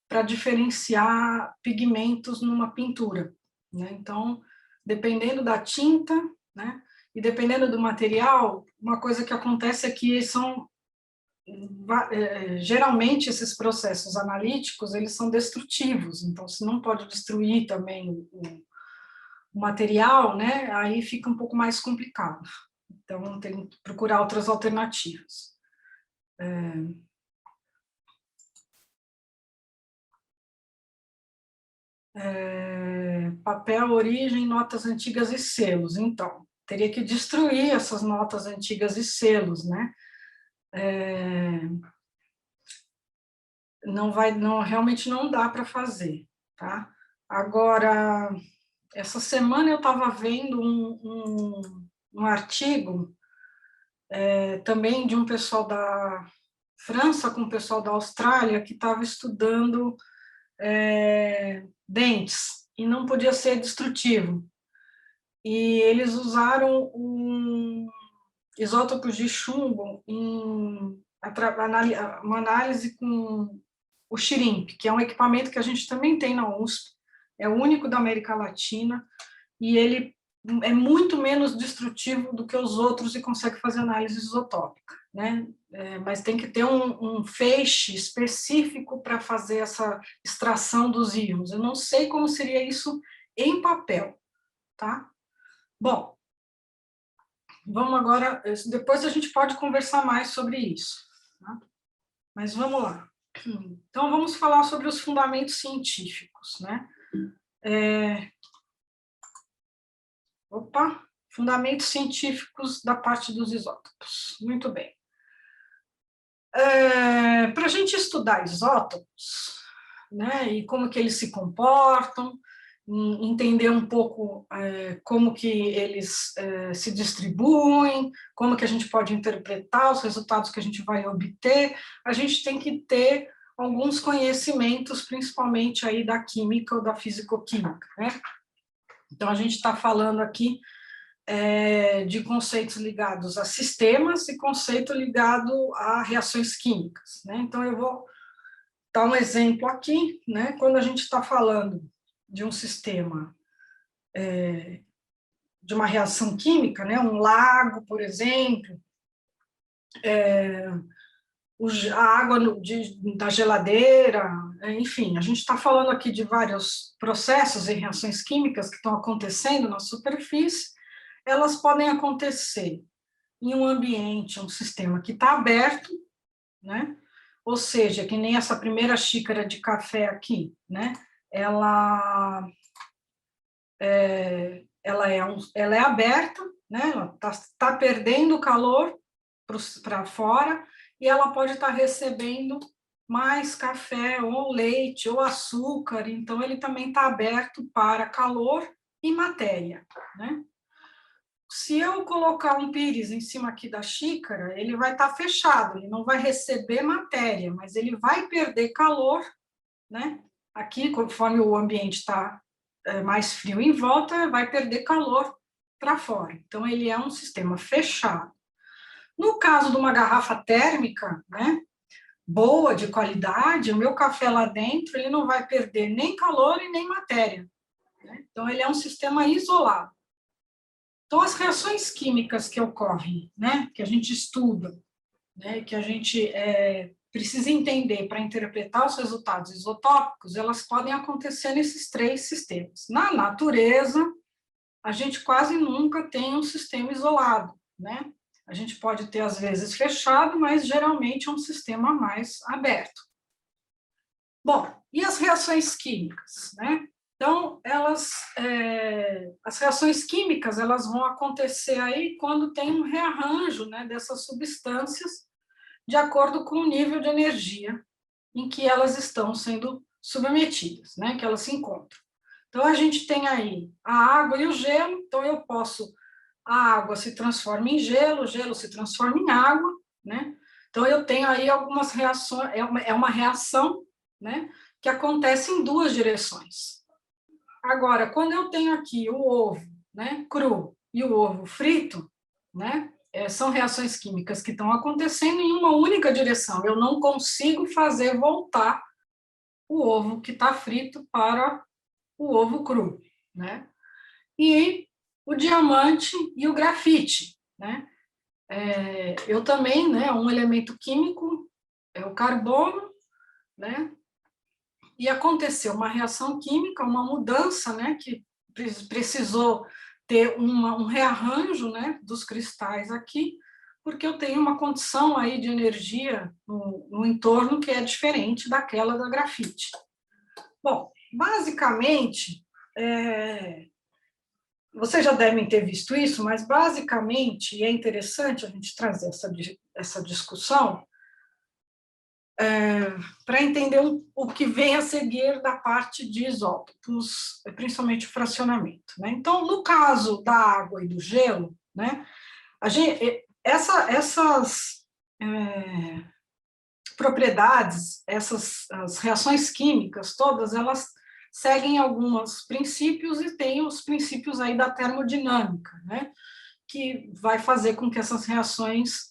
para diferenciar pigmentos numa pintura, né? Então, dependendo da tinta, né, e dependendo do material, uma coisa que acontece é que geralmente esses processos analíticos, eles são destrutivos, então se não pode destruir também o material, né, aí fica um pouco mais complicado. Então, tem que procurar outras alternativas. Papel, origem, notas antigas e selos. Então, teria que destruir essas notas antigas e selos, né? Realmente não dá para fazer, tá? Agora, essa semana eu estava vendo um artigo também de um pessoal da França com o pessoal da Austrália que estava estudando dentes e não podia ser destrutivo. E eles usaram isótopos de chumbo em uma análise com o XIRIMP, que é um equipamento que a gente também tem na USP, é o único da América Latina, e ele é muito menos destrutivo do que os outros e consegue fazer análise isotópica, né? Mas tem que ter um feixe específico para fazer essa extração dos íons. Eu não sei como seria isso em papel, tá? Bom, vamos agora, depois a gente pode conversar mais sobre isso, tá? Mas vamos lá. Então, vamos falar sobre os fundamentos científicos, né? Fundamentos científicos da parte dos isótopos. Muito bem. Para a gente estudar isótopos, né, e como que eles se comportam, entender um pouco como que eles se distribuem, como que a gente pode interpretar os resultados que a gente vai obter, a gente tem que ter alguns conhecimentos, principalmente aí da química ou da fisicoquímica, né? Então, a gente está falando aqui de conceitos ligados a sistemas e conceito ligado a reações químicas, né? Então, eu vou dar um exemplo aqui, né? Quando a gente está falando de um sistema, de uma reação química, né? Um lago, por exemplo, a água da geladeira, enfim, a gente está falando aqui de vários processos e reações químicas que estão acontecendo na superfície, elas podem acontecer em um ambiente, um sistema que está aberto, né? Ou seja, que nem essa primeira xícara de café aqui, né? Ela ela é aberta, né? Ela tá perdendo calor para fora, e ela pode estar recebendo mais café, ou leite, ou açúcar, então ele também está aberto para calor e matéria, né? Se eu colocar um pires em cima aqui da xícara, ele vai estar fechado, ele não vai receber matéria, mas ele vai perder calor, né? Aqui, conforme o ambiente está mais frio em volta, vai perder calor para fora. Então, ele é um sistema fechado. No caso de uma garrafa térmica, né, boa, de qualidade, o meu café lá dentro, ele não vai perder nem calor e nem matéria, né? Então, ele é um sistema isolado. Então, as reações químicas que ocorrem, né, que a gente estuda, né, que a gente precisa entender para interpretar os resultados isotópicos, elas podem acontecer nesses três sistemas. Na natureza, a gente quase nunca tem um sistema isolado, né? A gente pode ter, às vezes, fechado, mas geralmente é um sistema mais aberto. Bom, e as reações químicas, né? Então, as reações químicas, elas vão acontecer aí quando tem um rearranjo, né, dessas substâncias de acordo com o nível de energia em que elas estão sendo submetidas, né, que elas se encontram. Então, a gente tem aí a água e o gelo, então a água se transforma em gelo, o gelo se transforma em água, né? Então, eu tenho aí algumas reações, é uma reação, né, que acontece em duas direções. Agora, quando eu tenho aqui o ovo, né, cru e o ovo frito, né, são reações químicas que estão acontecendo em uma única direção. Eu não consigo fazer voltar o ovo que está frito para o ovo cru, né? E o diamante e o grafite, né? Eu também, né, um elemento químico é o carbono, né? E aconteceu uma reação química, uma mudança, né, que precisou ter um rearranjo, né, dos cristais aqui, porque eu tenho uma condição aí de energia no entorno que é diferente daquela da grafite. Bom, basicamente, vocês já devem ter visto isso, mas basicamente é interessante a gente trazer essa discussão para entender o que vem a seguir da parte de isótopos, principalmente o fracionamento, né? Então, no caso da água e do gelo, né, essas propriedades, as reações químicas todas, elas seguem alguns princípios e tem os princípios aí da termodinâmica, né, que vai fazer com que essas reações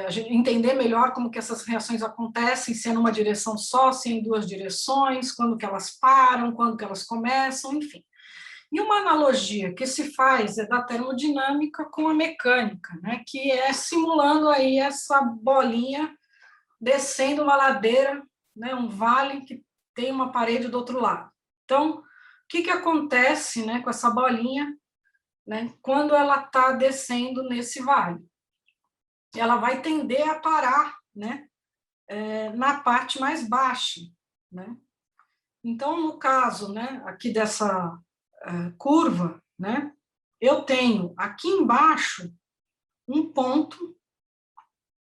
a gente entender melhor como que essas reações acontecem, se é numa direção só, se é em duas direções, quando que elas param, quando que elas começam, enfim. E uma analogia que se faz é da termodinâmica com a mecânica, né, que é simulando aí essa bolinha descendo uma ladeira, né, um vale que tem uma parede do outro lado. Então, o que acontece, né, com essa bolinha, né, quando ela está descendo nesse vale? Ela vai tender a parar, né, na parte mais baixa, né? Então, no caso, né, aqui dessa curva, né, eu tenho aqui embaixo um ponto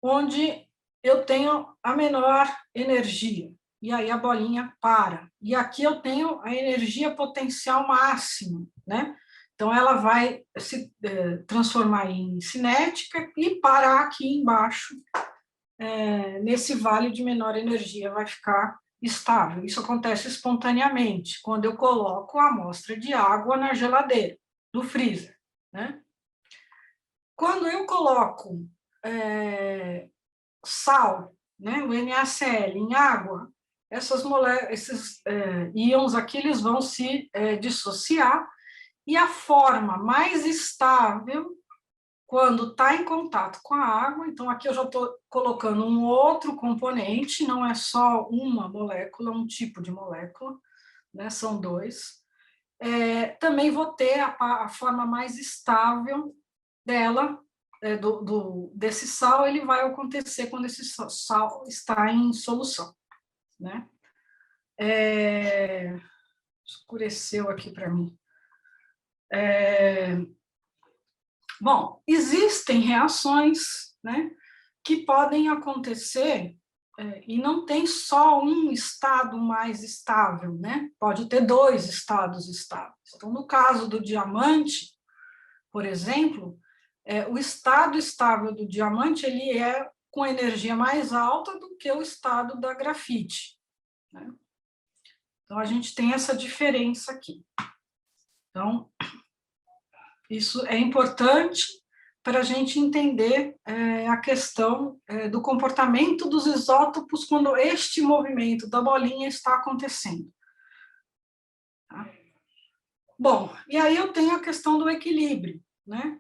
onde eu tenho a menor energia, e aí a bolinha para. E aqui eu tenho a energia potencial máxima, né? Então, ela vai se transformar em cinética e parar aqui embaixo, nesse vale de menor energia, vai ficar estável. Isso acontece espontaneamente, quando eu coloco a amostra de água na geladeira, no freezer, né? Quando eu coloco sal, né, o NaCl, em água, esses íons aqui eles vão se dissociar, e a forma mais estável, quando está em contato com a água, então aqui eu já estou colocando um outro componente, não é só uma molécula, um tipo de molécula, né, são dois. Também vou ter a forma mais estável dela, desse sal, ele vai acontecer quando esse sal está em solução, né? Escureceu aqui para mim. Bom, existem reações, né, que podem acontecer e não tem só um estado mais estável, né? Pode ter dois estados estáveis. Então, no caso do diamante, por exemplo, o estado estável do diamante ele é com energia mais alta do que o estado da grafite, né? Então, a gente tem essa diferença aqui. Então, isso é importante para a gente entender a questão do comportamento dos isótopos quando este movimento da bolinha está acontecendo. Tá? Bom, e aí eu tenho a questão do equilíbrio, né?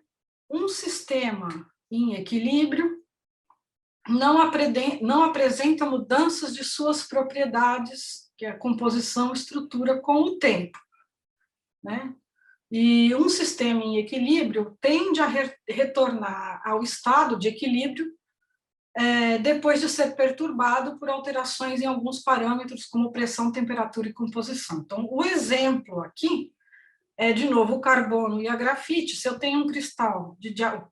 Um sistema em equilíbrio não apresenta mudanças de suas propriedades, que é composição e estrutura, com o tempo, né? E um sistema em equilíbrio tende a retornar ao estado de equilíbrio depois de ser perturbado por alterações em alguns parâmetros, como pressão, temperatura e composição. Então, o exemplo aqui é, de novo, o carbono e a grafite. Se eu tenho um cristal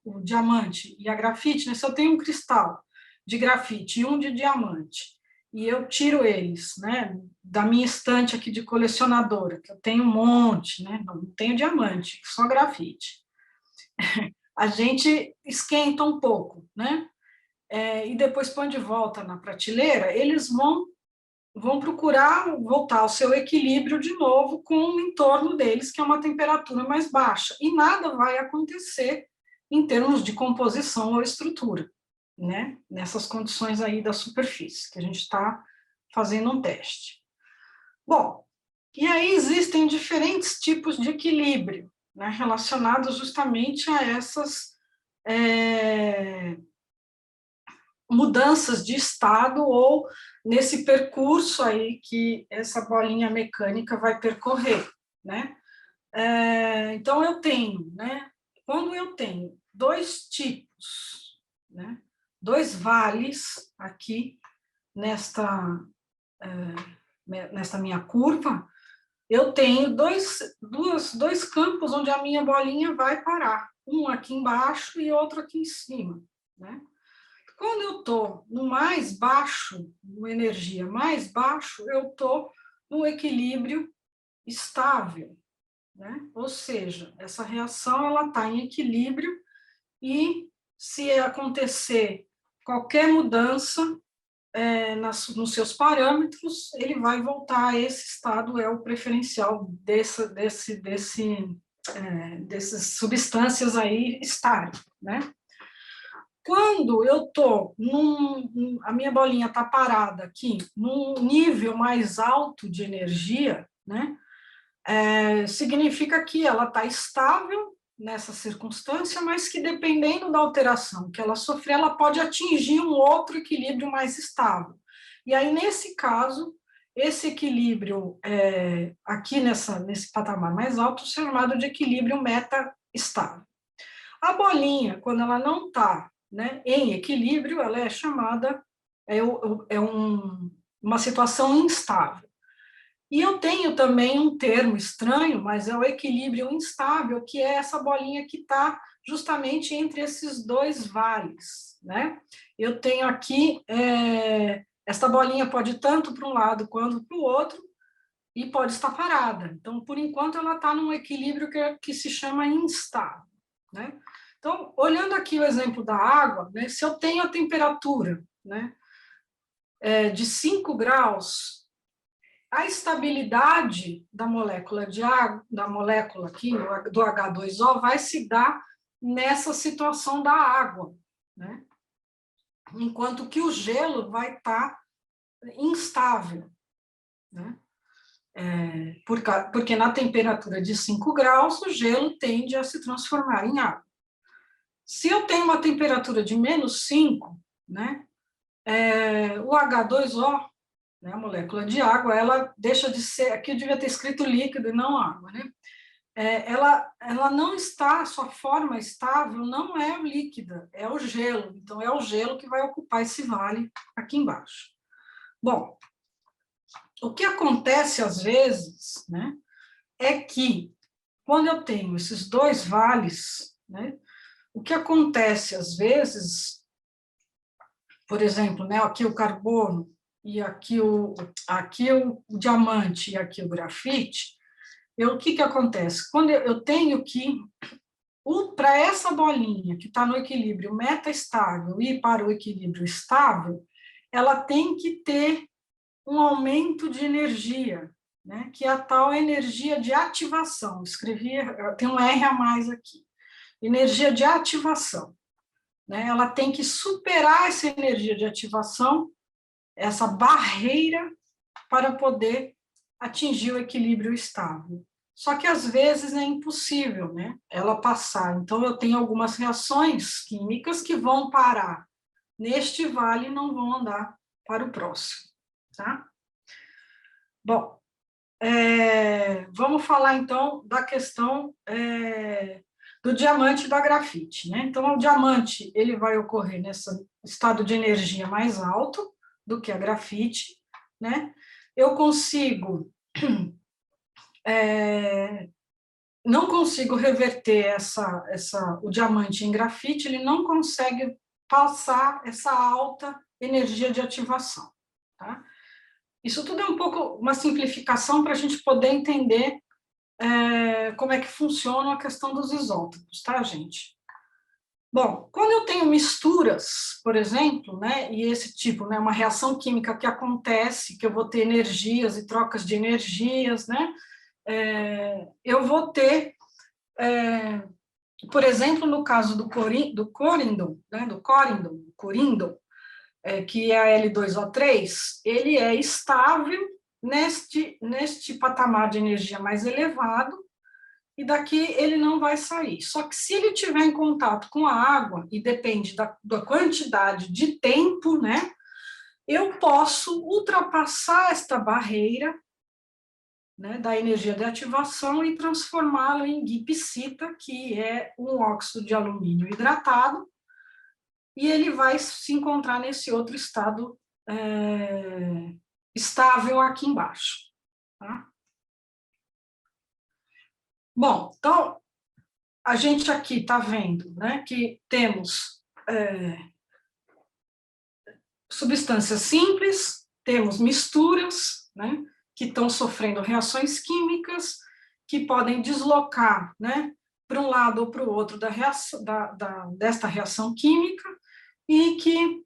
o diamante e a grafite, né, se eu tenho um cristal de grafite e um de diamante, e eu tiro eles, né, da minha estante aqui de colecionadora, que eu tenho um monte, né, não tenho diamante, só grafite. A gente esquenta um pouco, né, e depois põe de volta na prateleira, eles vão procurar voltar ao seu equilíbrio de novo com o entorno deles, que é uma temperatura mais baixa, e nada vai acontecer em termos de composição ou estrutura, né, nessas condições aí da superfície, que a gente está fazendo um teste. Bom, e aí existem diferentes tipos de equilíbrio, né, relacionados justamente a essas mudanças de estado ou nesse percurso aí que essa bolinha mecânica vai percorrer, né? Então, eu tenho, né? Quando eu tenho dois tipos, né? Dois vales aqui nesta minha curva, eu tenho dois campos onde a minha bolinha vai parar, um aqui embaixo e outro aqui em cima, né? Quando eu estou no mais baixo, no energia mais baixo, eu estou no equilíbrio estável, né? Ou seja, essa reação ela está em equilíbrio e se acontecer qualquer mudança nos seus parâmetros, ele vai voltar a esse estado, é o preferencial dessas substâncias aí estável, né? Quando eu estou, a minha bolinha está parada aqui, num nível mais alto de energia, né? Significa que ela está estável nessa circunstância, mas que dependendo da alteração que ela sofrer, ela pode atingir um outro equilíbrio mais estável. E aí, nesse caso, esse equilíbrio aqui nesse patamar mais alto, é chamado de equilíbrio meta-estável. A bolinha, quando ela não está, né, em equilíbrio, ela é chamada, uma situação instável. E eu tenho também um termo estranho, mas é o equilíbrio instável, que é essa bolinha que está justamente entre esses dois vales, né? Eu tenho aqui, esta bolinha pode ir tanto para um lado quanto para o outro, e pode estar parada. Então, por enquanto, ela está num equilíbrio que se chama instável, né? Então, olhando aqui o exemplo da água, né, se eu tenho a temperatura, né, de 5 graus, a estabilidade da molécula de água, da molécula aqui, do H2O, vai se dar nessa situação da água, né? Enquanto que o gelo vai estar instável, né? Porque na temperatura de 5 graus, o gelo tende a se transformar em água. Se eu tenho uma temperatura de menos 5, né, o H2O, né, a molécula de água, ela deixa de ser, aqui eu devia ter escrito líquido e não água, né? Ela não está, sua forma estável não é líquida, é o gelo. Então, é o gelo que vai ocupar esse vale aqui embaixo. Bom, o que acontece às vezes, né, é que quando eu tenho esses dois vales, né, o que acontece às vezes, por exemplo, né, aqui o carbono e aqui o diamante e aqui o grafite, o que acontece? Quando eu tenho que, para essa bolinha que está no equilíbrio meta-estável ir para o equilíbrio estável, ela tem que ter um aumento de energia, né, que é a tal energia de ativação. Escrevi, tem um R a mais aqui. Energia de ativação. Né, ela tem que superar essa energia de ativação, essa barreira, para poder atingir o equilíbrio estável. Só que, às vezes, é impossível, né, ela passar. Então, eu tenho algumas reações químicas que vão parar neste vale e não vão andar para o próximo. Tá? Bom, vamos falar, então, da questão do diamante e da grafite. Né? Então, o diamante ele vai ocorrer nesse estado de energia mais alto do que a grafite. Né? Eu consigo... não consigo reverter o diamante em grafite, ele não consegue passar essa alta energia de ativação. Tá? Isso tudo é um pouco uma simplificação para a gente poder entender como é que funciona a questão dos isótopos, tá, gente? Bom, quando eu tenho misturas, por exemplo, né, e esse tipo, né, uma reação química que acontece, que eu vou ter energias e trocas de energias, né, eu vou ter, por exemplo, no caso do corindon, né, do corindon, que é a L2O3, ele é estável neste patamar de energia mais elevado, e daqui ele não vai sair. Só que se ele tiver em contato com a água, e depende da quantidade de tempo, né, eu posso ultrapassar esta barreira, né, da energia de ativação e transformá-lo em gipsita, que é um óxido de alumínio hidratado, e ele vai se encontrar nesse outro estado estável aqui embaixo. Tá? Bom, então, a gente aqui está vendo, né, que temos substâncias simples, temos misturas, né, que estão sofrendo reações químicas, que podem deslocar, né, para um lado ou para o outro desta reação química, e que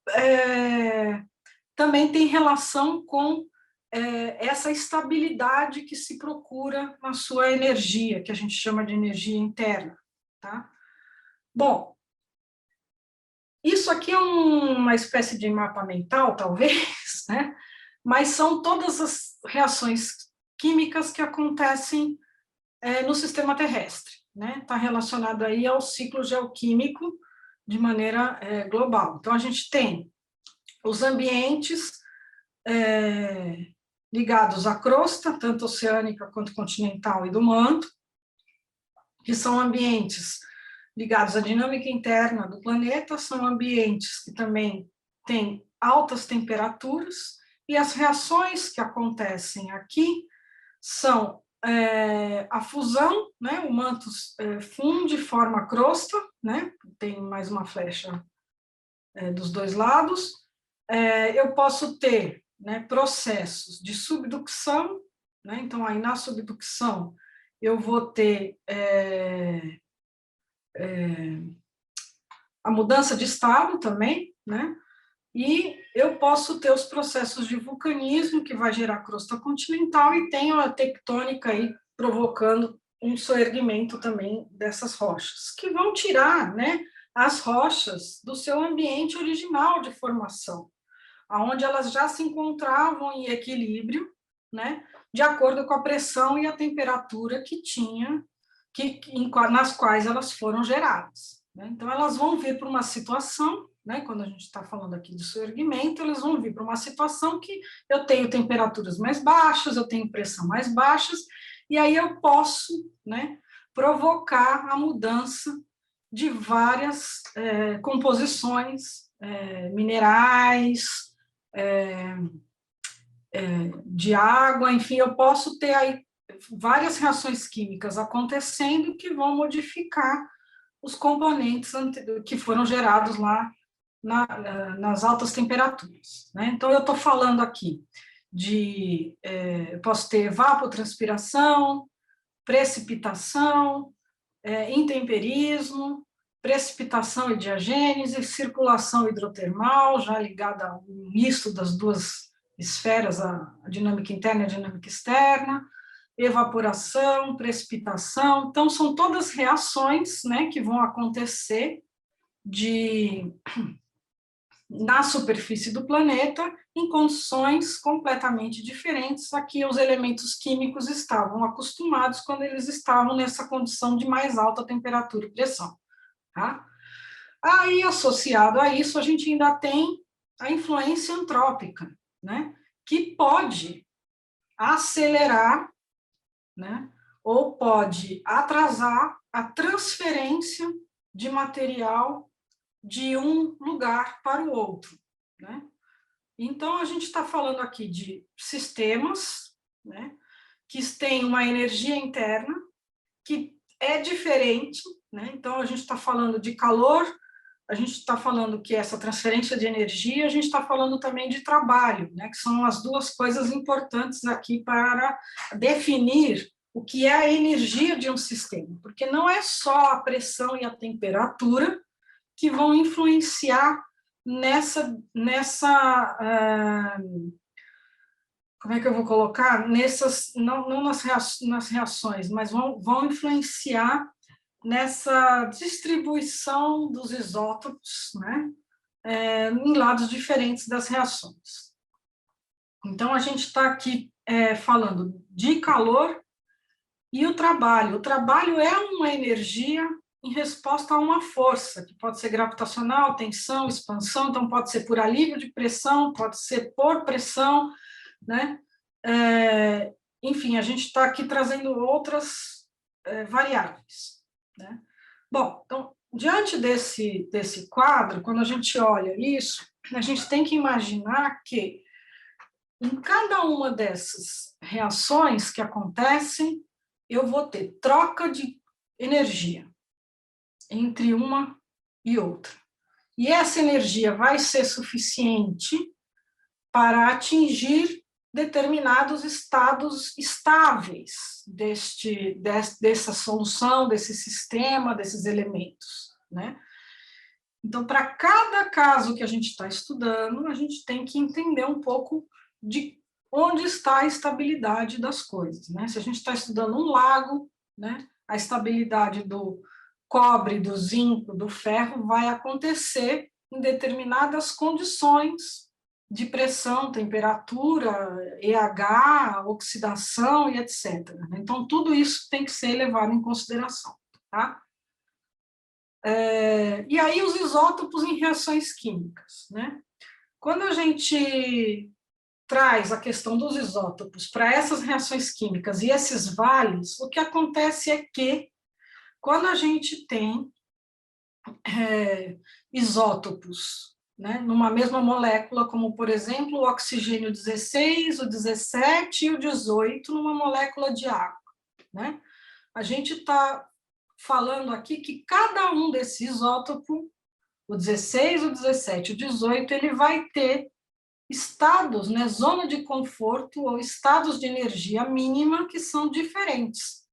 também tem relação com essa estabilidade que se procura na sua energia, que a gente chama de energia interna. Tá? Bom, isso aqui é uma espécie de mapa mental, talvez, né? Mas são todas as reações químicas que acontecem no sistema terrestre. Está relacionado aí ao ciclo geoquímico de maneira global. Então, a gente tem os ambientes ligados à crosta, tanto oceânica quanto continental e do manto, que são ambientes ligados à dinâmica interna do planeta, são ambientes que também têm altas temperaturas, e as reações que acontecem aqui são a fusão, né, o manto funde, forma a crosta, né, tem mais uma flecha dos dois lados. Eu posso ter, né, processos de subducção, né, então aí na subducção eu vou ter a mudança de estado também, né, e eu posso ter os processos de vulcanismo, que vai gerar crosta continental, e tenho a tectônica aí provocando um soerguimento também dessas rochas, que vão tirar, né, as rochas do seu ambiente original de formação, onde elas já se encontravam em equilíbrio, né, de acordo com a pressão e a temperatura que tinha, nas quais elas foram geradas. Né? Então, elas vão vir para uma situação, né, quando a gente está falando aqui de soerguimento, elas vão vir para uma situação que eu tenho temperaturas mais baixas, eu tenho pressão mais baixas, e aí eu posso, né, provocar a mudança de várias composições minerais, de água, enfim, eu posso ter aí várias reações químicas acontecendo que vão modificar os componentes que foram gerados lá nas altas temperaturas, né? Então, eu estou falando aqui eu posso ter evapotranspiração, precipitação, intemperismo, precipitação e diagênese, circulação hidrotermal, já ligada ao misto das duas esferas, a dinâmica interna e a dinâmica externa, evaporação, precipitação. Então, são todas reações, né, que vão acontecer na superfície do planeta, em condições completamente diferentes a que os elementos químicos estavam acostumados quando eles estavam nessa condição de mais alta temperatura e pressão. Tá? Aí, associado a isso, a gente ainda tem a influência antrópica, né, que pode acelerar, né, ou pode atrasar a transferência de material de um lugar para o outro, né? Então, a gente está falando aqui de sistemas, né, que têm uma energia interna que é diferente, né? Então, a gente está falando de calor, a gente está falando que essa transferência de energia, a gente está falando também de trabalho, né, que são as duas coisas importantes aqui para definir o que é a energia de um sistema, porque não é só a pressão e a temperatura que vão influenciar como é que eu vou colocar? Não nas reações, mas vão influenciar nessa distribuição dos isótopos, né, em lados diferentes das reações. Então, a gente está aqui falando de calor e o trabalho. O trabalho é uma energia em resposta a uma força, que pode ser gravitacional, tensão, expansão, então pode ser por alívio de pressão, pode ser por pressão, né? Enfim, a gente está aqui trazendo outras variáveis, né? Bom, então, diante desse quadro, quando a gente olha isso, a gente tem que imaginar que em cada uma dessas reações que acontecem, eu vou ter troca de energia entre uma e outra. E essa energia vai ser suficiente para atingir determinados estados estáveis dessa solução, desse sistema, desses elementos, né? Então, para cada caso que a gente está estudando, a gente tem que entender um pouco de onde está a estabilidade das coisas, né? Se a gente está estudando um lago, né, a estabilidade do cobre, do zinco, do ferro vai acontecer em determinadas condições de pressão, temperatura, EH, oxidação e etc. Então, tudo isso tem que ser levado em consideração, tá? E aí, os isótopos em reações químicas, né? Quando a gente traz a questão dos isótopos para essas reações químicas e esses vales, o que acontece é que, quando a gente tem isótopos, né, numa mesma molécula, como, por exemplo, o oxigênio 16, o 17 e o 18, numa molécula de água, né? A gente está falando aqui que cada um desses isótopos, o 16, o 17 e o 18, ele vai ter estados, né, zona de conforto ou estados de energia mínima que são diferentes.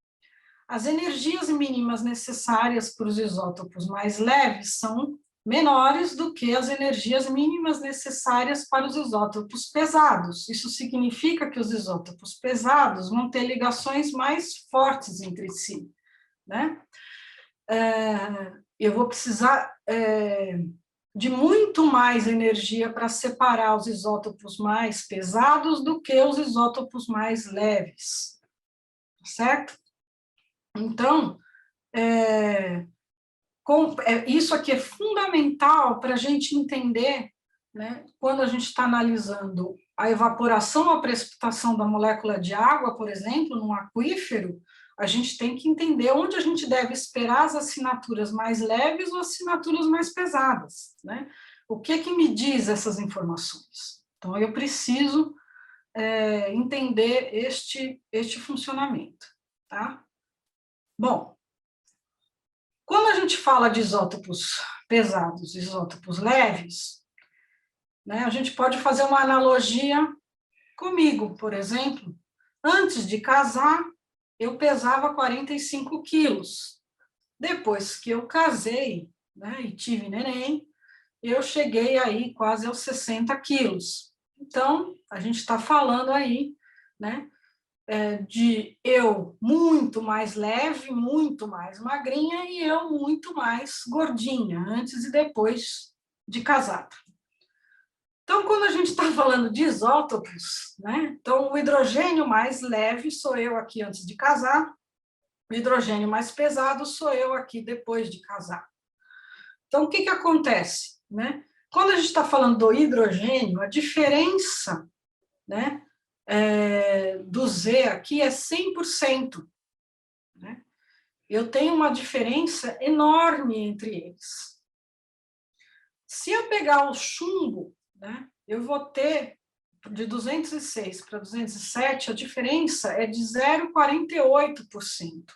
As energias mínimas necessárias para os isótopos mais leves são menores do que as energias mínimas necessárias para os isótopos pesados. Isso significa que os isótopos pesados vão ter ligações mais fortes entre si, né? Eu vou precisar de muito mais energia para separar os isótopos mais pesados do que os isótopos mais leves, certo? Então, isso aqui é fundamental para a gente entender, né, quando a gente está analisando a evaporação ou a precipitação da molécula de água, por exemplo, num aquífero, a gente tem que entender onde a gente deve esperar as assinaturas mais leves ou assinaturas mais pesadas, né? O que me diz essas informações? Então, eu preciso entender este funcionamento, tá? Bom, quando a gente fala de isótopos pesados e isótopos leves, né, a gente pode fazer uma analogia comigo, por exemplo. Antes de casar, eu pesava 45 quilos. Depois que eu casei, né, e tive neném, eu cheguei aí quase aos 60 quilos. Então, a gente está falando aí, né, de eu muito mais leve, muito mais magrinha, e eu muito mais gordinha, antes e depois de casada. Então, quando a gente está falando de isótopos, né, então o hidrogênio mais leve sou eu aqui antes de casar, o hidrogênio mais pesado sou eu aqui depois de casar. Então, o que acontece, né? Quando a gente está falando do hidrogênio, a diferença, né, do Z aqui é 100%. Né? Eu tenho uma diferença enorme entre eles. Se eu pegar o chumbo, né, eu vou ter de 206 para 207, a diferença é de 0,48%.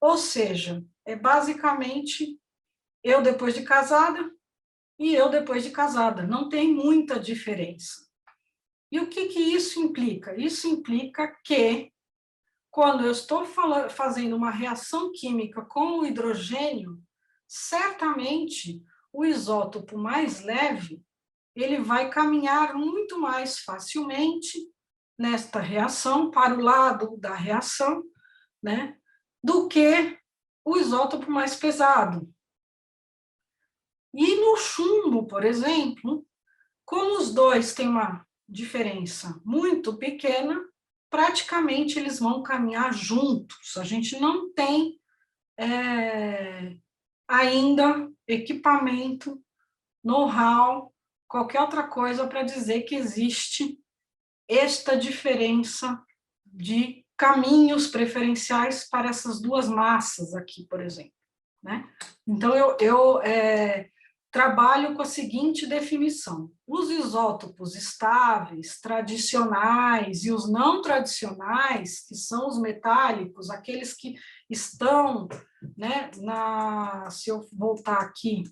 Ou seja, é basicamente eu depois de casada e eu depois de casada. Não tem muita diferença. E o que isso implica? Isso implica que, quando eu estou fazendo uma reação química com o hidrogênio, certamente o isótopo mais leve, ele vai caminhar muito mais facilmente nesta reação, para o lado da reação, né, do que o isótopo mais pesado. E no chumbo, por exemplo, como os dois têm uma diferença muito pequena, praticamente eles vão caminhar juntos. A gente não tem ainda equipamento, know-how, qualquer outra coisa para dizer que existe esta diferença de caminhos preferenciais para essas duas massas aqui, por exemplo. Né? Então, eu trabalho com a seguinte definição: os isótopos estáveis, tradicionais e os não tradicionais, que são os metálicos, aqueles que estão, né, se eu voltar aqui,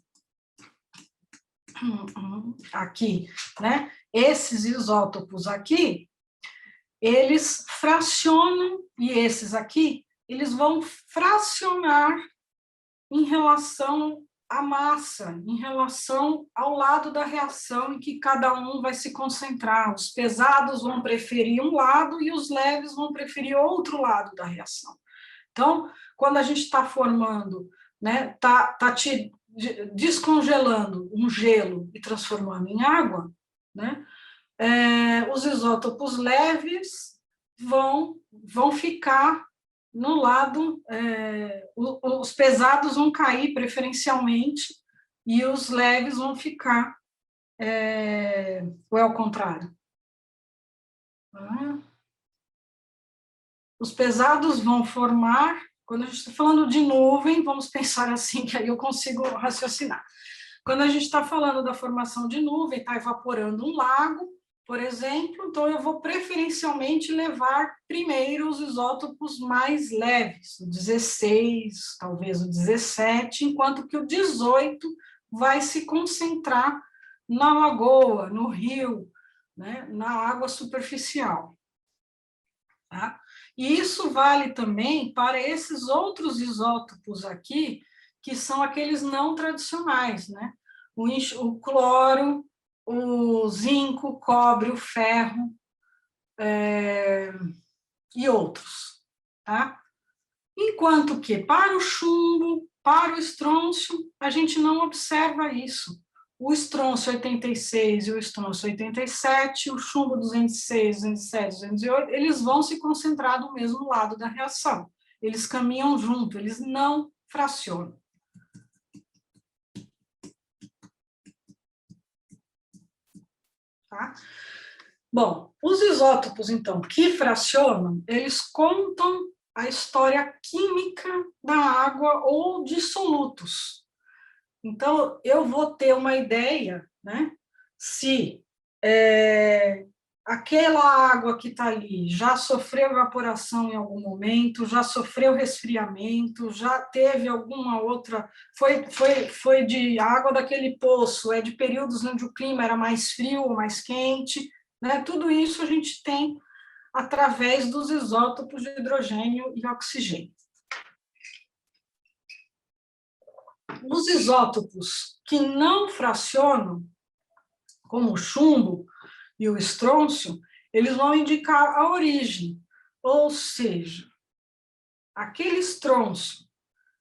né, esses isótopos aqui, eles fracionam, e esses aqui, eles vão fracionar em relação à massa, em relação ao lado da reação em que cada um vai se concentrar. Os pesados vão preferir um lado e os leves vão preferir outro lado da reação. Então, quando a gente está formando, né, tá descongelando um gelo e transformando em água, né, os isótopos leves vão ficar no lado, os pesados vão cair preferencialmente e os leves vão ficar, ou é ao contrário? Os pesados vão formar, quando a gente está falando de nuvem, vamos pensar assim, que aí eu consigo raciocinar. Quando a gente está falando da formação de nuvem, está evaporando um lago, por exemplo, então eu vou preferencialmente levar primeiro os isótopos mais leves, o 16, talvez o 17, enquanto que o 18 vai se concentrar na lagoa, no rio, né, na água superficial. Tá? E isso vale também para esses outros isótopos aqui, que são aqueles não tradicionais, né? O cloro, o zinco, o cobre, o ferro, e outros, tá? Enquanto que para o chumbo, para o estrôncio, a gente não observa isso. O estrôncio 86 e o estrôncio 87, o chumbo 206, 207, 208, eles vão se concentrar do mesmo lado da reação. Eles caminham junto, eles não fracionam. Tá? Bom, os isótopos, então, que fracionam, eles contam a história química da água ou de solutos. Então, eu vou ter uma ideia, né, se aquela água que está ali já sofreu evaporação em algum momento, já sofreu resfriamento, já teve alguma outra, foi de água daquele poço, é de períodos onde o clima era mais frio ou mais quente, né? Tudo isso a gente tem através dos isótopos de hidrogênio e oxigênio. Os isótopos que não fracionam, como o chumbo e o estrôncio, eles vão indicar a origem, ou seja, aquele estrôncio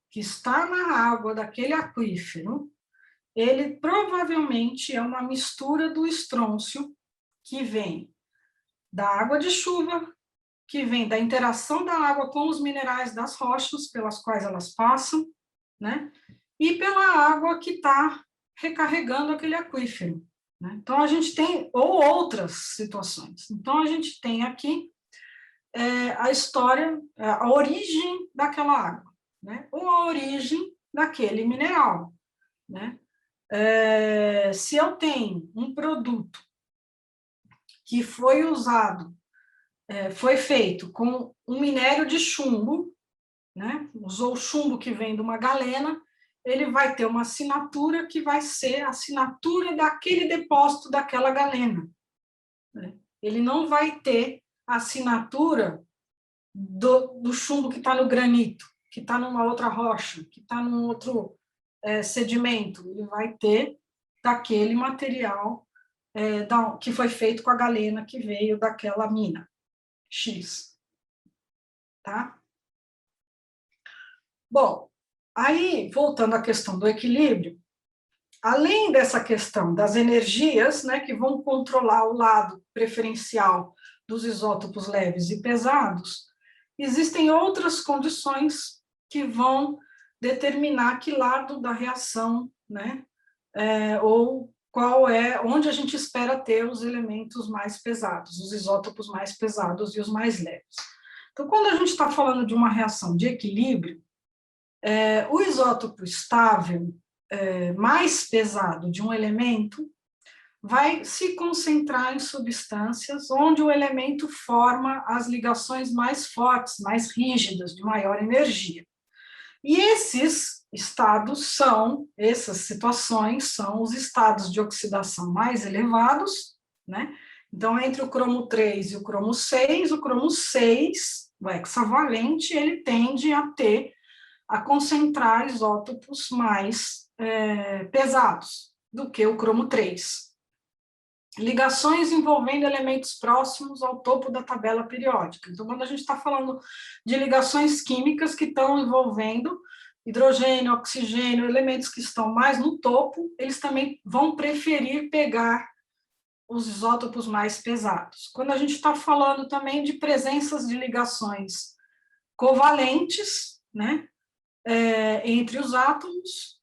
que está na água daquele aquífero, ele provavelmente é uma mistura do estrôncio que vem da água de chuva, que vem da interação da água com os minerais das rochas pelas quais elas passam, né? E pela água que está recarregando aquele aquífero. Né? Então, a gente tem, ou outras situações. Então, a gente tem aqui a história, a origem daquela água, né? Ou a origem daquele mineral. Né? Se eu tenho um produto que foi usado, foi feito com um minério de chumbo, né? Usou o chumbo que vem de uma galena, ele vai ter uma assinatura que vai ser a assinatura daquele depósito daquela galena. Né? Ele não vai ter a assinatura do chumbo que está no granito, que está numa outra rocha, que está num outro sedimento. Ele vai ter daquele material que foi feito com a galena que veio daquela mina X. Tá? Bom, aí, voltando à questão do equilíbrio, além dessa questão das energias, né, que vão controlar o lado preferencial dos isótopos leves e pesados, existem outras condições que vão determinar que lado da reação, né, ou qual onde a gente espera ter os elementos mais pesados, os isótopos mais pesados e os mais leves. Então, quando a gente está falando de uma reação de equilíbrio, o isótopo estável mais pesado de um elemento vai se concentrar em substâncias onde o elemento forma as ligações mais fortes, mais rígidas, de maior energia. E esses estados essas situações são os estados de oxidação mais elevados, né? Então, entre o cromo 3 e o cromo 6, o hexavalente, ele tende a concentrar isótopos mais pesados do que o cromo 3. Ligações envolvendo elementos próximos ao topo da tabela periódica. Então, quando a gente está falando de ligações químicas que estão envolvendo hidrogênio, oxigênio, elementos que estão mais no topo, eles também vão preferir pegar os isótopos mais pesados. Quando a gente está falando também de presenças de ligações covalentes, né, entre os átomos,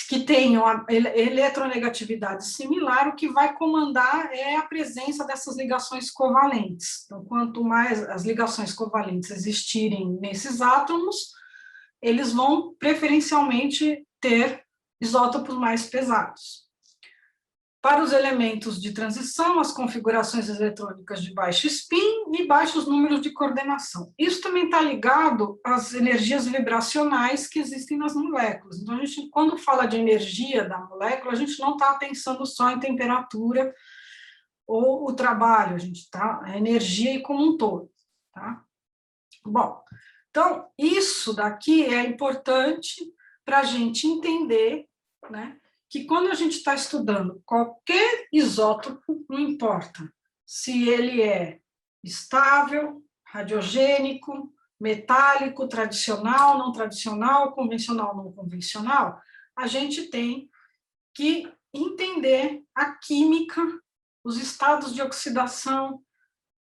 que tenham a eletronegatividade similar, o que vai comandar é a presença dessas ligações covalentes. Então, quanto mais as ligações covalentes existirem nesses átomos, eles vão preferencialmente ter isótopos mais pesados. Para os elementos de transição, as configurações eletrônicas de baixo spin e baixos números de coordenação. Isso também está ligado às energias vibracionais que existem nas moléculas. Então, a gente, quando fala de energia da molécula, a gente não está pensando só em temperatura ou o trabalho, a gente está a energia como um todo. Tá? Bom, então, isso daqui é importante para a gente entender, né, que quando a gente está estudando qualquer isótopo, não importa se ele é estável, radiogênico, metálico, tradicional, não tradicional, convencional, não convencional, a gente tem que entender a química, os estados de oxidação,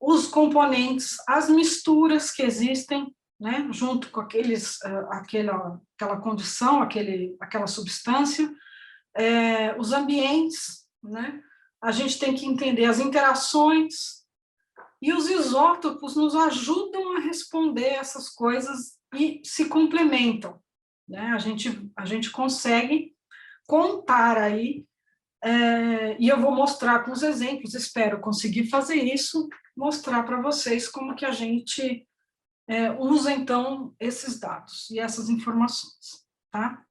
os componentes, as misturas que existem, né, junto com aquela condição, aquela substância, os ambientes, né? A gente tem que entender as interações, e os isótopos nos ajudam a responder essas coisas e se complementam. Né? A gente consegue contar aí E eu vou mostrar com os exemplos, espero conseguir fazer isso, mostrar para vocês como que a gente usa, então, esses dados e essas informações, tá?